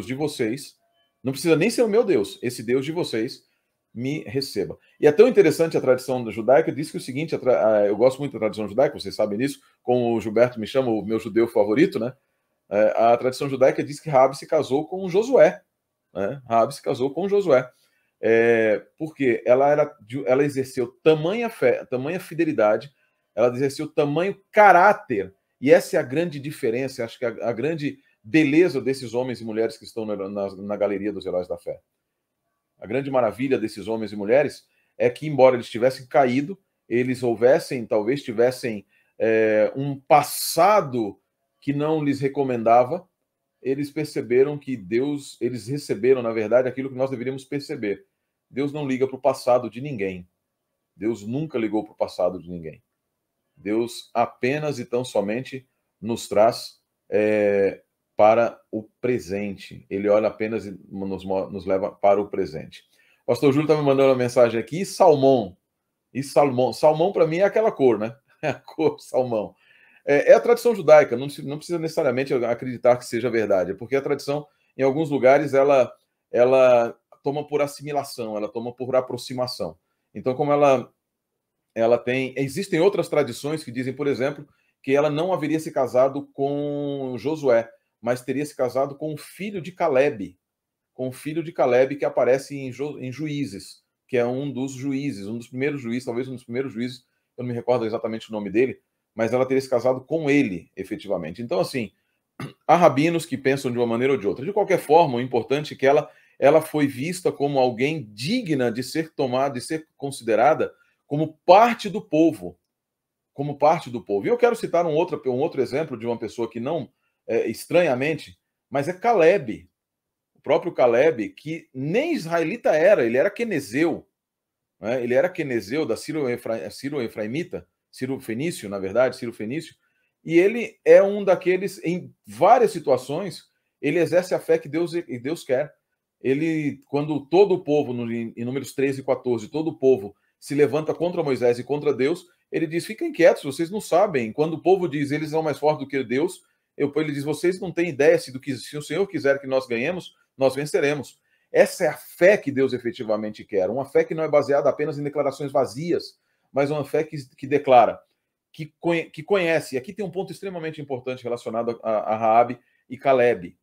de vocês, não precisa nem ser o meu Deus, esse Deus de vocês me receba. E é tão interessante a tradição judaica, diz que o seguinte, eu gosto muito da tradição judaica, vocês sabem disso, como o Gilberto me chama, o meu judeu favorito, né? A tradição judaica diz que Raabe se casou com Josué. Né? Raabe se casou com Josué. Porque ela exerceu tamanha fé, tamanha fidelidade, ela exerceu tamanho caráter, e essa é a grande diferença, acho que a grande beleza desses homens e mulheres que estão na galeria dos heróis da fé. A grande maravilha desses homens e mulheres é que, embora eles tivessem caído, eles talvez tivessem um passado que não lhes recomendava, eles perceberam que eles receberam, na verdade, aquilo que nós deveríamos perceber. Deus não liga para o passado de ninguém. Deus nunca ligou para o passado de ninguém. Deus apenas e tão somente nos traz para o presente. Ele olha apenas e nos leva para o presente. O pastor Júlio está me mandando uma mensagem aqui. Salmão. Salmão, para mim, é aquela cor, né? É a cor salmão. É a tradição judaica. Não precisa necessariamente acreditar que seja verdade. Porque a tradição, em alguns lugares, ela toma por assimilação, ela toma por aproximação. Então, como ela tem... Existem outras tradições que dizem, por exemplo, que ela não haveria se casado com Josué, mas teria se casado com o filho de Caleb. Com o filho de Caleb que aparece em Juízes, que é um dos juízes, um dos primeiros juízes, talvez um dos primeiros juízes, eu não me recordo exatamente o nome dele, mas ela teria se casado com ele, efetivamente. Então, assim, há rabinos que pensam de uma maneira ou de outra. De qualquer forma, o importante é que ela foi vista como alguém digna de ser tomada, de ser considerada como parte do povo. Como parte do povo. E eu quero citar um outro exemplo de uma pessoa que não, estranhamente, mas é Caleb. O próprio Caleb, que nem israelita era, ele era quenezeu. Né? Ele era quenezeu da Ciro-Efraimita, Ciro-Fenício, na verdade, Ciro-Fenício. E ele é um daqueles, em várias situações, ele exerce a fé que Deus quer. Ele, quando todo o povo, em Números 13 e 14, todo o povo se levanta contra Moisés e contra Deus, ele diz, fiquem quietos, vocês não sabem. Quando o povo diz, eles são mais fortes do que Deus, ele diz, vocês não têm ideia se o Senhor quiser que nós ganhemos, nós venceremos. Essa é a fé que Deus efetivamente quer. Uma fé que não é baseada apenas em declarações vazias, mas uma fé que declara que conhece. E aqui tem um ponto extremamente importante relacionado a Raabe e Calebe.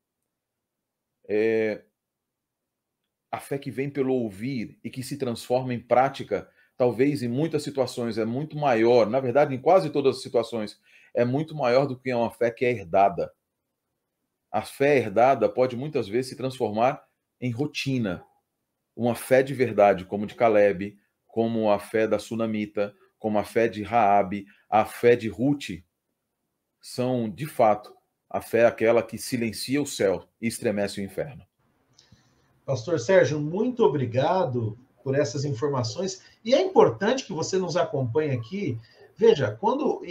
A fé que vem pelo ouvir e que se transforma em prática, talvez em muitas situações é muito maior, na verdade, em quase todas as situações, é muito maior do que uma fé que é herdada. A fé herdada pode muitas vezes se transformar em rotina. Uma fé de verdade, como de Calebe, como a fé da Sunamita, como a fé de Raabe, a fé de Ruth, são, de fato, a fé aquela que silencia o céu e estremece o inferno. Pastor Sérgio, muito obrigado por essas informações. E é importante que você nos acompanhe aqui. Veja, quando...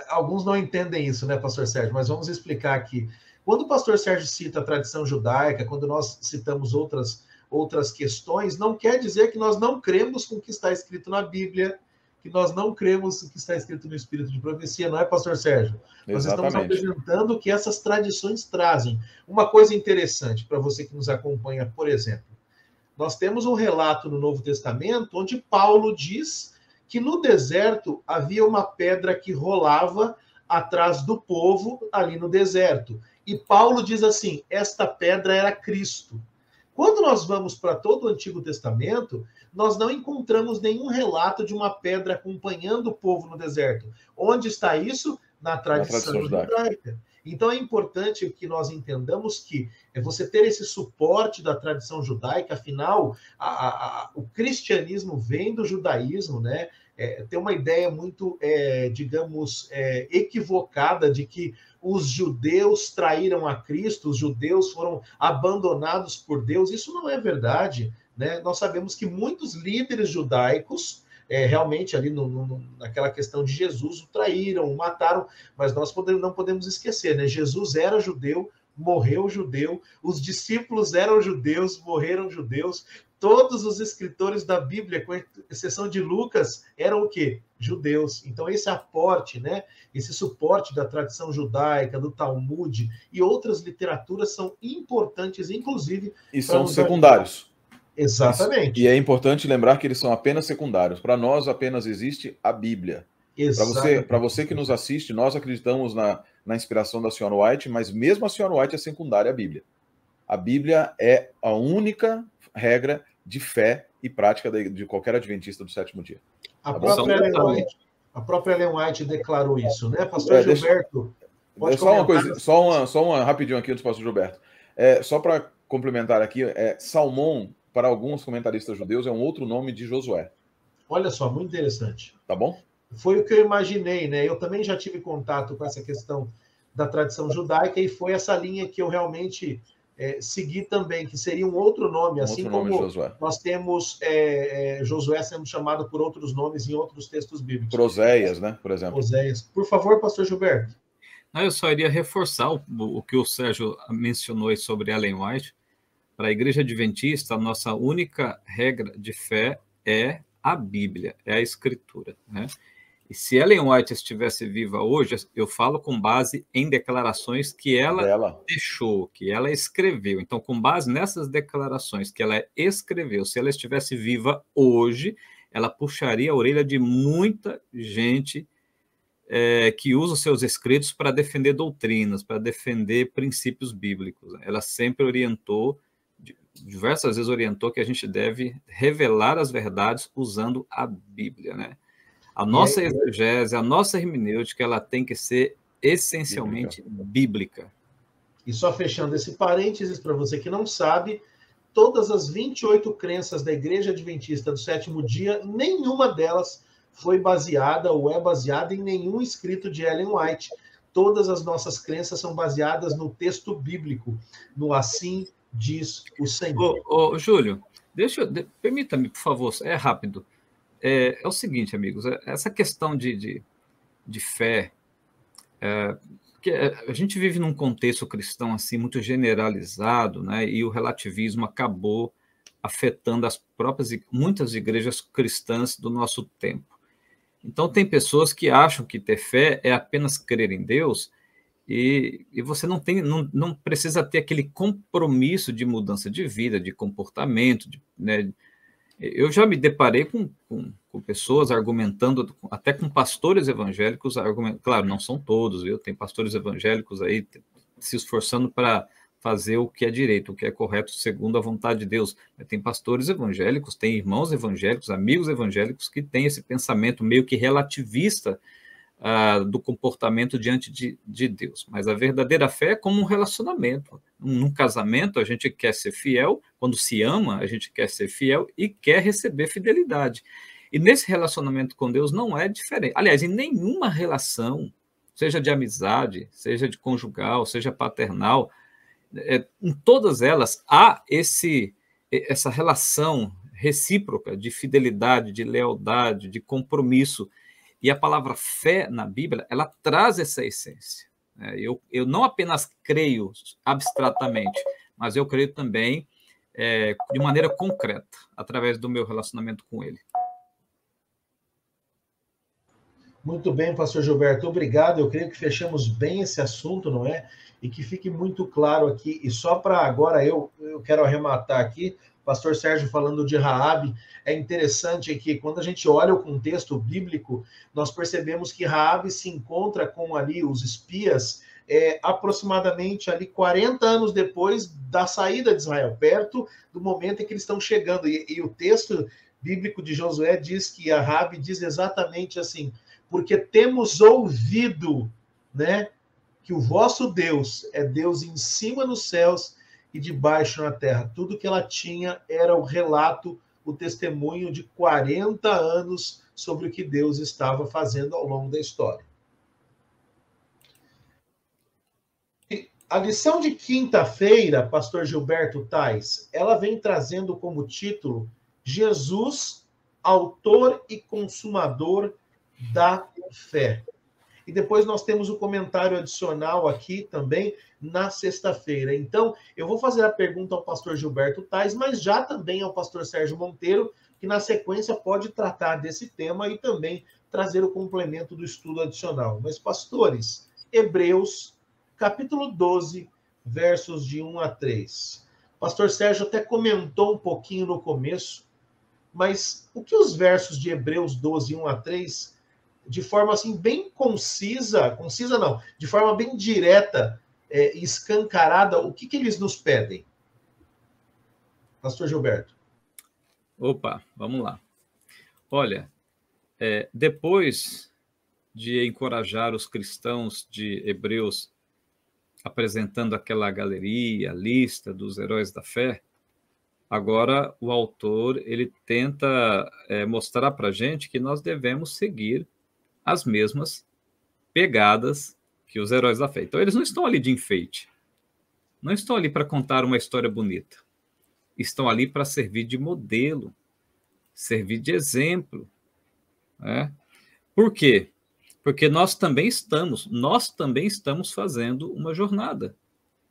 alguns não entendem isso, né, Pastor Sérgio? Mas vamos explicar aqui. Quando o Pastor Sérgio cita a tradição judaica, quando nós citamos outras questões, não quer dizer que nós não cremos com o que está escrito na Bíblia, que nós não cremos o que está escrito no Espírito de Profecia, não é, Pastor Sérgio? Nós estamos apresentando o que essas tradições trazem. Uma coisa interessante para você que nos acompanha, por exemplo, nós temos um relato no Novo Testamento onde Paulo diz que no deserto havia uma pedra que rolava atrás do povo ali no deserto. E Paulo diz assim, esta pedra era Cristo. Quando nós vamos para todo o Antigo Testamento, nós não encontramos nenhum relato de uma pedra acompanhando o povo no deserto. Onde está isso? Na tradição judaica. Então é importante que nós entendamos que você ter esse suporte da tradição judaica, afinal, o cristianismo vem do judaísmo, né? Tem uma ideia muito, digamos, equivocada de que os judeus traíram a Cristo, os judeus foram abandonados por Deus. Isso não é verdade, né? Nós sabemos que muitos líderes judaicos, realmente ali naquela questão de Jesus, o traíram, o mataram, mas nós não podemos esquecer, né? Jesus era judeu, morreu judeu, os discípulos eram judeus, morreram judeus, todos os escritores da Bíblia, com exceção de Lucas, eram o quê? Judeus. Então esse aporte, né? Esse suporte da tradição judaica, do Talmud e outras literaturas são importantes, inclusive... E são secundários. Exatamente. E é importante lembrar que eles são apenas secundários. Para nós apenas existe a Bíblia. Para você que nos assiste, nós acreditamos na inspiração da Sr. White, mas mesmo a Sr. White é secundária à Bíblia. A Bíblia é a única regra de fé e prática de qualquer adventista do sétimo dia. A própria Ellen White declarou isso, né, Pastor Gilberto? Só uma rapidinho aqui do Pastor Gilberto. Só para complementar aqui, Salmão, para alguns comentaristas judeus, é um outro nome de Josué. Olha só, muito interessante. Tá bom? Foi o que eu imaginei, né? Eu também já tive contato com essa questão da tradição judaica e foi essa linha que eu realmente segui também, que seria um outro nome, assim como nós temos Josué sendo chamado por outros nomes em outros textos bíblicos. Oséias, né? Por exemplo. Oséias. Por favor, Pastor Gilberto. Eu só iria reforçar o que o Sérgio mencionou aí sobre Ellen White. Para a Igreja Adventista, a nossa única regra de fé é a Bíblia, é a Escritura, né? E se Ellen White estivesse viva hoje, eu falo com base em declarações que ela deixou, que ela escreveu. Então, com base nessas declarações que ela escreveu, se ela estivesse viva hoje, ela puxaria a orelha de muita gente que usa os seus escritos para defender doutrinas, para defender princípios bíblicos. Ela sempre orientou, diversas vezes orientou que a gente deve revelar as verdades usando a Bíblia, né? A nossa exegese, a nossa hermenêutica, ela tem que ser essencialmente bíblica. E só fechando esse parênteses, para você que não sabe, todas as 28 crenças da Igreja Adventista do Sétimo Dia, nenhuma delas foi baseada ou é baseada em nenhum escrito de Ellen White. Todas as nossas crenças são baseadas no texto bíblico, no assim diz o Senhor. Júlio, permita-me, por favor, rápido. É o seguinte, amigos, essa questão de fé, que a gente vive num contexto cristão assim muito generalizado, né? E o relativismo acabou afetando muitas igrejas cristãs do nosso tempo. Então, tem pessoas que acham que ter fé é apenas crer em Deus e você não precisa ter aquele compromisso de mudança de vida, de comportamento, né? Eu já me deparei com com pessoas argumentando, até com pastores evangélicos, claro, não são todos, viu? Tem pastores evangélicos aí se esforçando para fazer o que é direito, o que é correto segundo a vontade de Deus. Tem pastores evangélicos, tem irmãos evangélicos, amigos evangélicos que têm esse pensamento meio que relativista do comportamento diante de Deus. Mas a verdadeira fé é como um relacionamento. Num casamento, a gente quer ser fiel, quando se ama, a gente quer ser fiel e quer receber fidelidade. E nesse relacionamento com Deus não é diferente. Aliás, em nenhuma relação, seja de amizade, seja de conjugal, seja paternal, em todas elas há essa relação recíproca de fidelidade, de lealdade, de compromisso. E a palavra fé na Bíblia, ela traz essa essência. Eu não apenas creio abstratamente, mas eu creio também de maneira concreta, através do meu relacionamento com Ele. Muito bem, pastor Gilberto, obrigado. Eu creio que fechamos bem esse assunto, não é? E que fique muito claro aqui. E só para agora, eu quero arrematar aqui, pastor Sérgio falando de Raabe, é interessante que quando a gente olha o contexto bíblico, nós percebemos que Raabe se encontra com ali os espias aproximadamente ali 40 anos depois da saída de Israel, perto do momento em que eles estão chegando. E o texto bíblico de Josué diz que a Raabe diz exatamente assim: porque temos ouvido, né, que o vosso Deus é Deus em cima nos céus e debaixo na terra. Tudo que ela tinha era o relato, o testemunho de 40 anos sobre o que Deus estava fazendo ao longo da história. E a lição de quinta-feira, pastor Gilberto Tais, ela vem trazendo como título Jesus, autor e consumador da fé. E depois nós temos o comentário adicional aqui também na sexta-feira. Então, eu vou fazer a pergunta ao pastor Gilberto Tais, mas já também ao pastor Sérgio Monteiro, que na sequência pode tratar desse tema e também trazer o complemento do estudo adicional. Mas, pastores, Hebreus, capítulo 12, versos de 1 a 3. O pastor Sérgio até comentou um pouquinho no começo, mas o que os versos de Hebreus 12, 1 a 3, de forma assim bem concisa não, de forma bem direta e escancarada, o que eles nos pedem? Pastor Gilberto. Opa, vamos lá. Olha, depois de encorajar os cristãos de Hebreus, apresentando aquela galeria, lista dos heróis da fé, agora o autor ele tenta mostrar para a gente que nós devemos seguir as mesmas pegadas que os heróis da fé. Então, eles não estão ali de enfeite. Não estão ali para contar uma história bonita. Estão ali para servir de modelo, servir de exemplo. Né? Por quê? Porque nós também estamos fazendo uma jornada.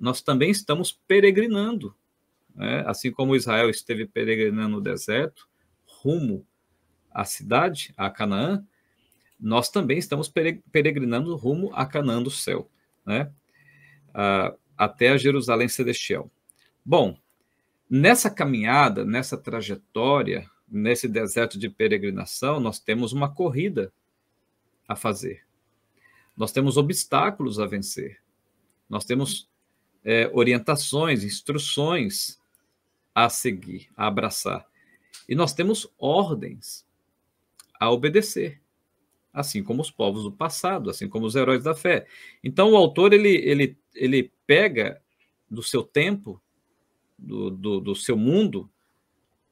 Nós também estamos peregrinando. Né? Assim como Israel esteve peregrinando no deserto, rumo à cidade, a Canaã, nós também estamos peregrinando rumo a Canaã do céu, né? Até a Jerusalém celestial. Bom, nessa caminhada, nessa trajetória, nesse deserto de peregrinação, nós temos uma corrida a fazer. Nós temos obstáculos a vencer. Nós temos orientações, instruções a seguir, a abraçar. E nós temos ordens a obedecer. Assim como os povos do passado, assim como os heróis da fé. Então, o autor, ele pega do seu tempo, do seu mundo,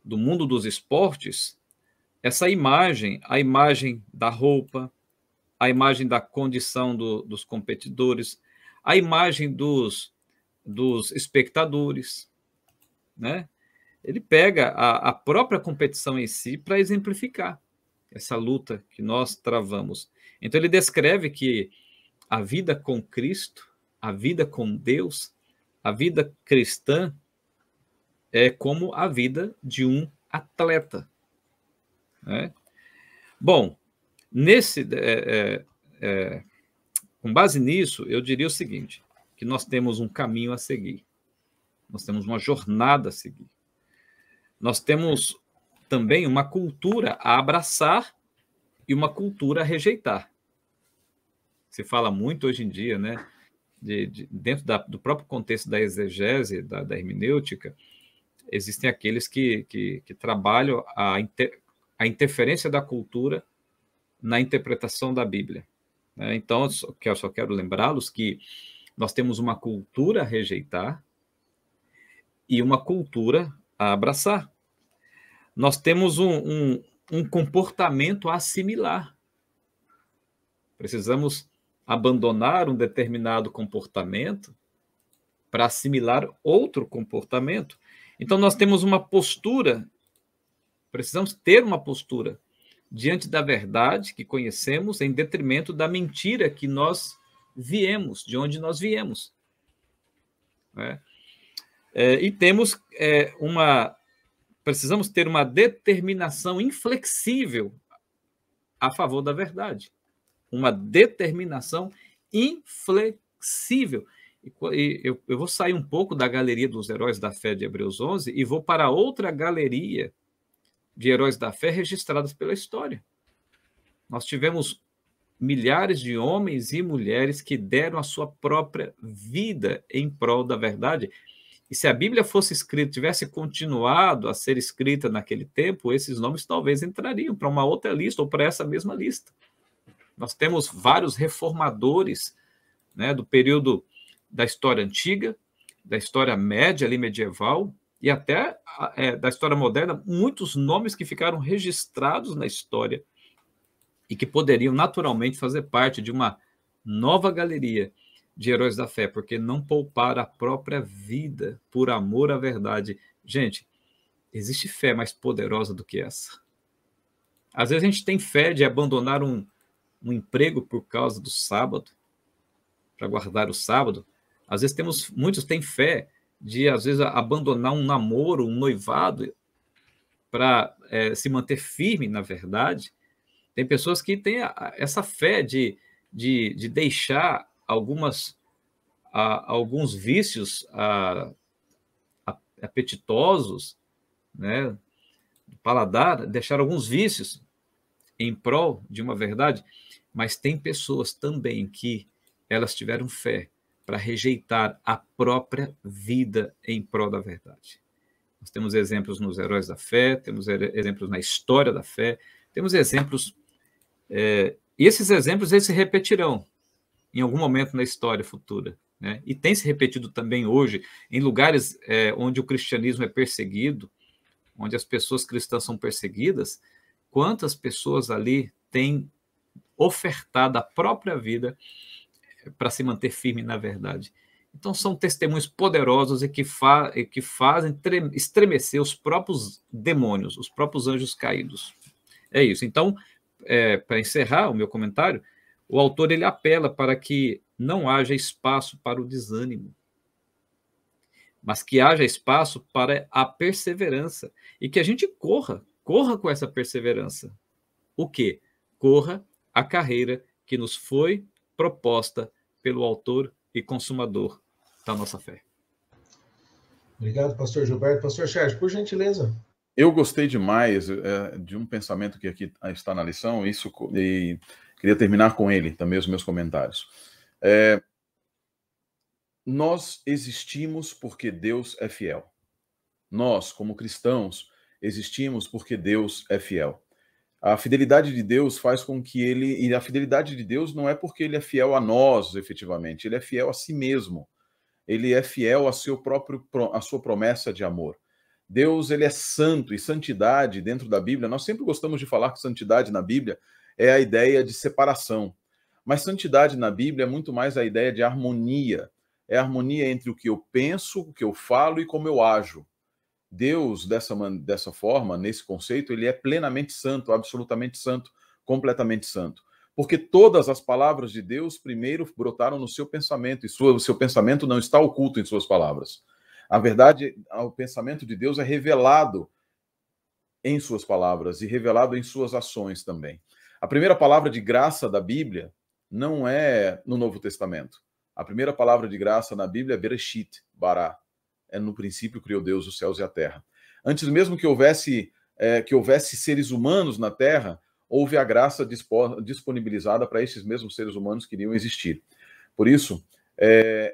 do mundo dos esportes, essa imagem, a imagem da roupa, a imagem da condição dos competidores, a imagem dos espectadores, né? Ele pega a própria competição em si para exemplificar essa luta que nós travamos. Então, ele descreve que a vida com Cristo, a vida com Deus, a vida cristã é como a vida de um atleta. Né? Bom, com base nisso, eu diria o seguinte, que nós temos um caminho a seguir. Nós temos uma jornada a seguir. Nós temos também uma cultura a abraçar e uma cultura a rejeitar. Se fala muito hoje em dia, né, dentro do próprio contexto da exegese, da hermenêutica, existem aqueles que trabalham a interferência da cultura na interpretação da Bíblia. Né? Então, eu só quero lembrá-los que nós temos uma cultura a rejeitar e uma cultura a abraçar. Nós temos um comportamento a assimilar. Precisamos abandonar um determinado comportamento para assimilar outro comportamento. Então, nós temos uma postura, precisamos ter uma postura diante da verdade que conhecemos em detrimento da mentira que nós viemos, de onde nós viemos. Né? E temos precisamos ter uma determinação inflexível a favor da verdade. Uma determinação inflexível. E eu vou sair um pouco da galeria dos heróis da fé de Hebreus 11 e vou para outra galeria de heróis da fé registrados pela história. Nós tivemos milhares de homens e mulheres que deram a sua própria vida em prol da verdade. E se a Bíblia fosse escrita, tivesse continuado a ser escrita naquele tempo, esses nomes talvez entrariam para uma outra lista ou para essa mesma lista. Nós temos vários reformadores, né, do período da história antiga, da história média, ali medieval, e até da história moderna, muitos nomes que ficaram registrados na história e que poderiam naturalmente fazer parte de uma nova galeria de heróis da fé, porque não pouparam a própria vida por amor à verdade. Gente, existe fé mais poderosa do que essa? Às vezes a gente tem fé de abandonar um emprego por causa do sábado, para guardar o sábado. Às vezes muitos têm fé de, às vezes, abandonar um namoro, um noivado, para se manter firme na verdade. Tem pessoas que têm essa fé de deixar alguns vícios apetitosos, né, paladar, deixar alguns vícios em prol de uma verdade, mas tem pessoas também que elas tiveram fé para rejeitar a própria vida em prol da verdade. Nós temos exemplos nos heróis da fé, temos exemplos na história da fé, temos exemplos, e esses exemplos eles se repetirão em algum momento na história futura, né? E tem se repetido também hoje em lugares onde o cristianismo é perseguido, onde as pessoas cristãs são perseguidas. Quantas pessoas ali têm ofertado a própria vida para se manter firme na verdade? Então, são testemunhos poderosos e que fazem estremecer os próprios demônios, os próprios anjos caídos. É isso. Então, para encerrar o meu comentário, o autor ele apela para que não haja espaço para o desânimo, mas que haja espaço para a perseverança e que a gente corra com essa perseverança. O quê? Corra a carreira que nos foi proposta pelo autor e consumador da nossa fé. Obrigado, pastor Gilberto. Pastor Sérgio, por gentileza. Eu gostei demais de um pensamento que aqui está na lição, e queria terminar com ele também, os meus comentários. Nós existimos porque Deus é fiel. Nós, como cristãos, existimos porque Deus é fiel. A fidelidade de Deus faz com que e a fidelidade de Deus não é porque ele é fiel a nós, efetivamente, ele é fiel a si mesmo. Ele é fiel a sua promessa de amor. Deus, ele é santo, e santidade dentro da Bíblia, nós sempre gostamos de falar que santidade na Bíblia é a ideia de separação. Mas santidade na Bíblia é muito mais a ideia de harmonia. É a harmonia entre o que eu penso, o que eu falo e como eu ajo. Deus, dessa forma, nesse conceito, ele é plenamente santo, absolutamente santo, completamente santo. Porque todas as palavras de Deus primeiro brotaram no seu pensamento, e o seu pensamento não está oculto em suas palavras. A verdade, o pensamento de Deus é revelado em suas palavras e revelado em suas ações também. A primeira palavra de graça da Bíblia não é no Novo Testamento. A primeira palavra de graça na Bíblia é Bereshit, Bará. No princípio criou Deus os céus e a terra. Antes mesmo que houvesse que houvesse seres humanos na Terra, houve a graça disponibilizada para esses mesmos seres humanos que iriam existir. Por isso,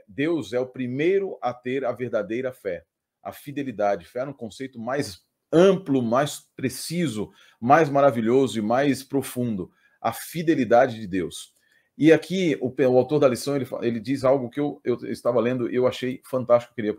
Deus é o primeiro a ter a verdadeira fé, a fidelidade. Fé no conceito mais amplo, mais preciso, mais maravilhoso e mais profundo. A fidelidade de Deus. E aqui, o autor da lição, ele diz algo que eu estava lendo e eu achei fantástico, queria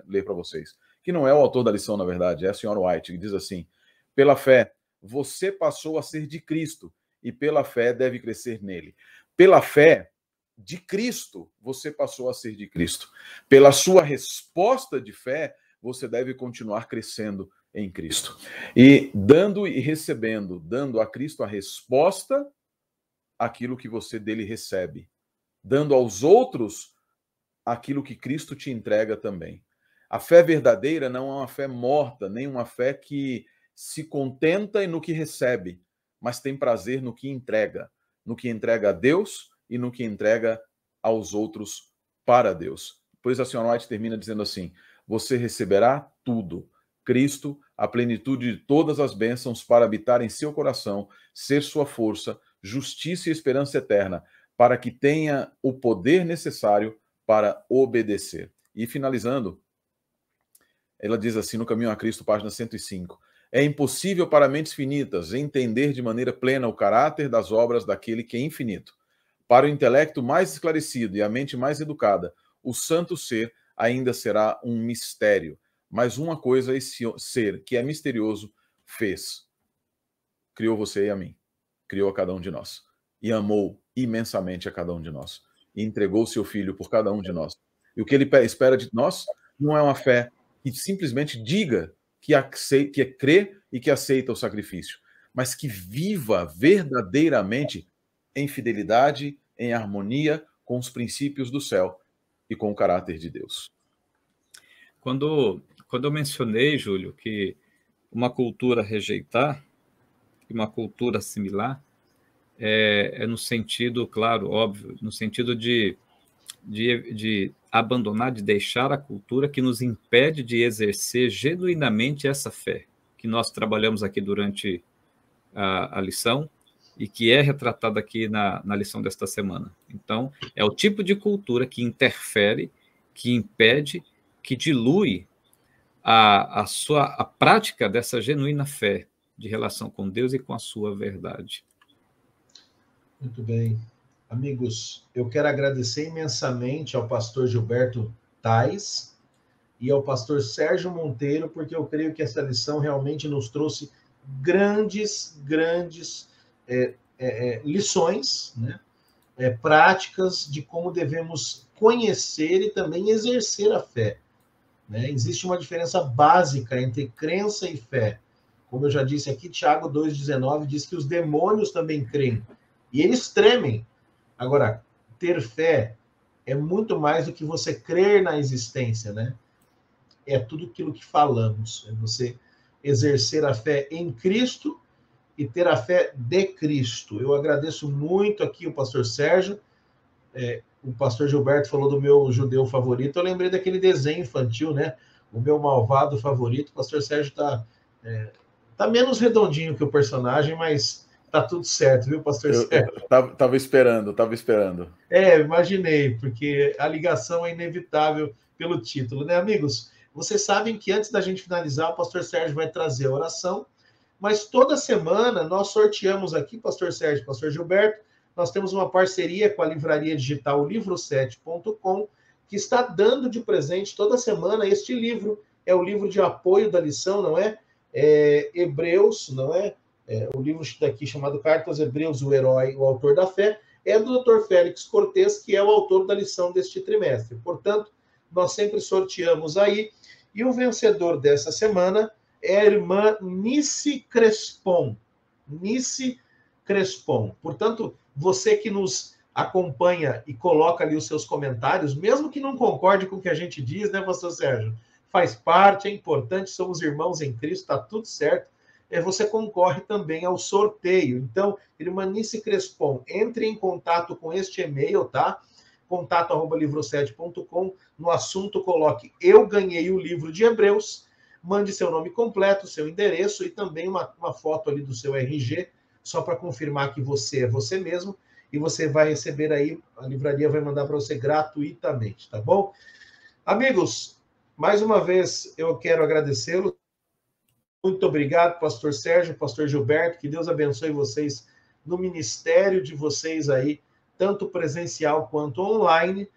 ler para vocês. Que não é o autor da lição, na verdade, é a senhora White, que diz assim: pela fé, você passou a ser de Cristo, e pela fé deve crescer nele. Pela fé de Cristo, você passou a ser de Cristo. Pela sua resposta de fé, você deve continuar crescendo em Cristo. E dando e recebendo, dando a Cristo a resposta àquilo que você dele recebe. Dando aos outros aquilo que Cristo te entrega também. A fé verdadeira não é uma fé morta, nem uma fé que se contenta no que recebe, mas tem prazer no que entrega a Deus e no que entrega aos outros para Deus. Pois a senhora White termina dizendo assim: você receberá tudo, Cristo, a plenitude de todas as bênçãos para habitar em seu coração, ser sua força, justiça e esperança eterna, para que tenha o poder necessário para obedecer. E finalizando, ela diz assim no Caminho a Cristo, página 105, é impossível para mentes finitas entender de maneira plena o caráter das obras daquele que é infinito. Para o intelecto mais esclarecido e a mente mais educada, o santo ser ainda será um mistério. Mas uma coisa esse ser, que é misterioso, fez. Criou você e a mim. Criou a cada um de nós. E amou imensamente a cada um de nós. E entregou seu filho por cada um de nós. E o que ele espera de nós não é uma fé que simplesmente diga que crê e que aceita o sacrifício, mas que viva verdadeiramente em fidelidade, em harmonia com os princípios do céu e com o caráter de Deus. Quando eu mencionei, Júlio, que uma cultura rejeitar e uma cultura assimilar é no sentido, claro, óbvio, no sentido de abandonar, de deixar a cultura que nos impede de exercer genuinamente essa fé que nós trabalhamos aqui durante a lição e que é retratada aqui na lição desta semana. Então, é o tipo de cultura que interfere, que impede, que dilui a prática dessa genuína fé de relação com Deus e com a sua verdade. Muito bem. Amigos, eu quero agradecer imensamente ao pastor Gilberto Tais e ao pastor Sérgio Monteiro, porque eu creio que essa lição realmente nos trouxe grandes lições, né? Práticas de como devemos conhecer e também exercer a fé. Né? Existe uma diferença básica entre crença e fé. Como eu já disse aqui, Tiago 2,19 diz que os demônios também creem e eles tremem. Agora, ter fé é muito mais do que você crer na existência, né? É tudo aquilo que falamos. É você exercer a fé em Cristo e ter a fé de Cristo. Eu agradeço muito aqui o pastor Sérgio. O pastor Gilberto falou do meu judeu favorito. Eu lembrei daquele desenho infantil, né? O meu malvado favorito. O pastor Sérgio tá menos redondinho que o personagem, mas tá tudo certo, viu, pastor Sérgio? Tava esperando. Imaginei, porque a ligação é inevitável pelo título, né, amigos? Vocês sabem que antes da gente finalizar, o pastor Sérgio vai trazer a oração, mas toda semana nós sorteamos aqui, pastor Sérgio, pastor Gilberto, nós temos uma parceria com a livraria digital livro7.com, que está dando de presente toda semana este livro. É o livro de apoio da lição, não é? Hebreus, não é? O livro daqui chamado Cartas Hebreus, o Herói, o Autor da Fé, é do Dr. Félix Cortez, que é o autor da lição deste trimestre. Portanto, nós sempre sorteamos aí. E o vencedor dessa semana é a irmã Nice Crespon. Nice Crespon. Portanto, você que nos acompanha e coloca ali os seus comentários, mesmo que não concorde com o que a gente diz, né, pastor Sérgio? Faz parte, é importante, somos irmãos em Cristo, está tudo certo. Você concorre também ao sorteio. Então, irmã Nice Crespon, entre em contato com este e-mail, tá? contato@livro7.com. No assunto, coloque: eu ganhei o livro de Hebreus. mande seu nome completo, seu endereço e também uma foto ali do seu RG, só para confirmar que você é você mesmo, e você vai receber aí, a livraria vai mandar para você gratuitamente, tá bom? Amigos, mais uma vez eu quero agradecê-lo. Muito obrigado, pastor Sérgio, pastor Gilberto, que Deus abençoe vocês no ministério de vocês aí, tanto presencial quanto online.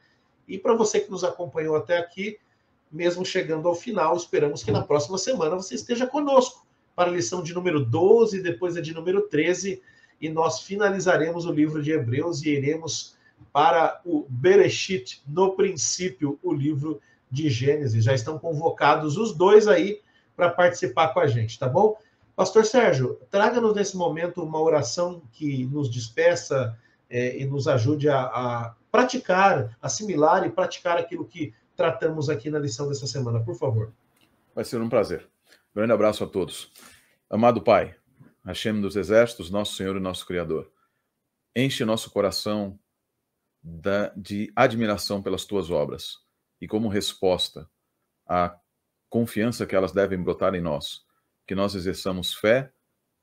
E para você que nos acompanhou até aqui, mesmo chegando ao final, esperamos que na próxima semana você esteja conosco para a lição de número 12, depois a de número 13, e nós finalizaremos o livro de Hebreus e iremos para o Bereshit, no princípio, o livro de Gênesis. Já estão convocados os dois aí para participar com a gente, tá bom? Pastor Sérgio, traga-nos nesse momento uma oração que nos despeça e nos ajude a praticar, assimilar e praticar aquilo que tratamos aqui na lição dessa semana, por favor. Vai ser um prazer. Grande abraço a todos. Amado Pai, Hashem dos exércitos, nosso Senhor e nosso Criador, enche nosso coração de admiração pelas tuas obras e como resposta à confiança que elas devem brotar em nós, que nós exerçamos fé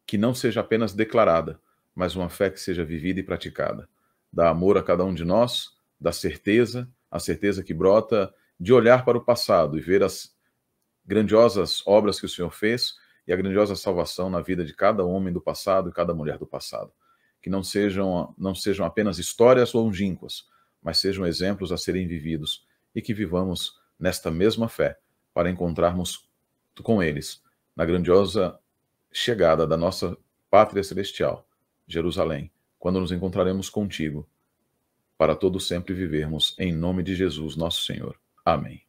que não seja apenas declarada, mas uma fé que seja vivida e praticada. Dá amor a cada um de nós, dá certeza, a certeza que brota de olhar para o passado e ver as grandiosas obras que o Senhor fez e a grandiosa salvação na vida de cada homem do passado e cada mulher do passado. Que não sejam apenas histórias longínquas, mas sejam exemplos a serem vividos e que vivamos nesta mesma fé para encontrarmos com eles na grandiosa chegada da nossa pátria celestial, Jerusalém, quando nos encontraremos contigo, para todo sempre vivermos em nome de Jesus, nosso Senhor. Amém.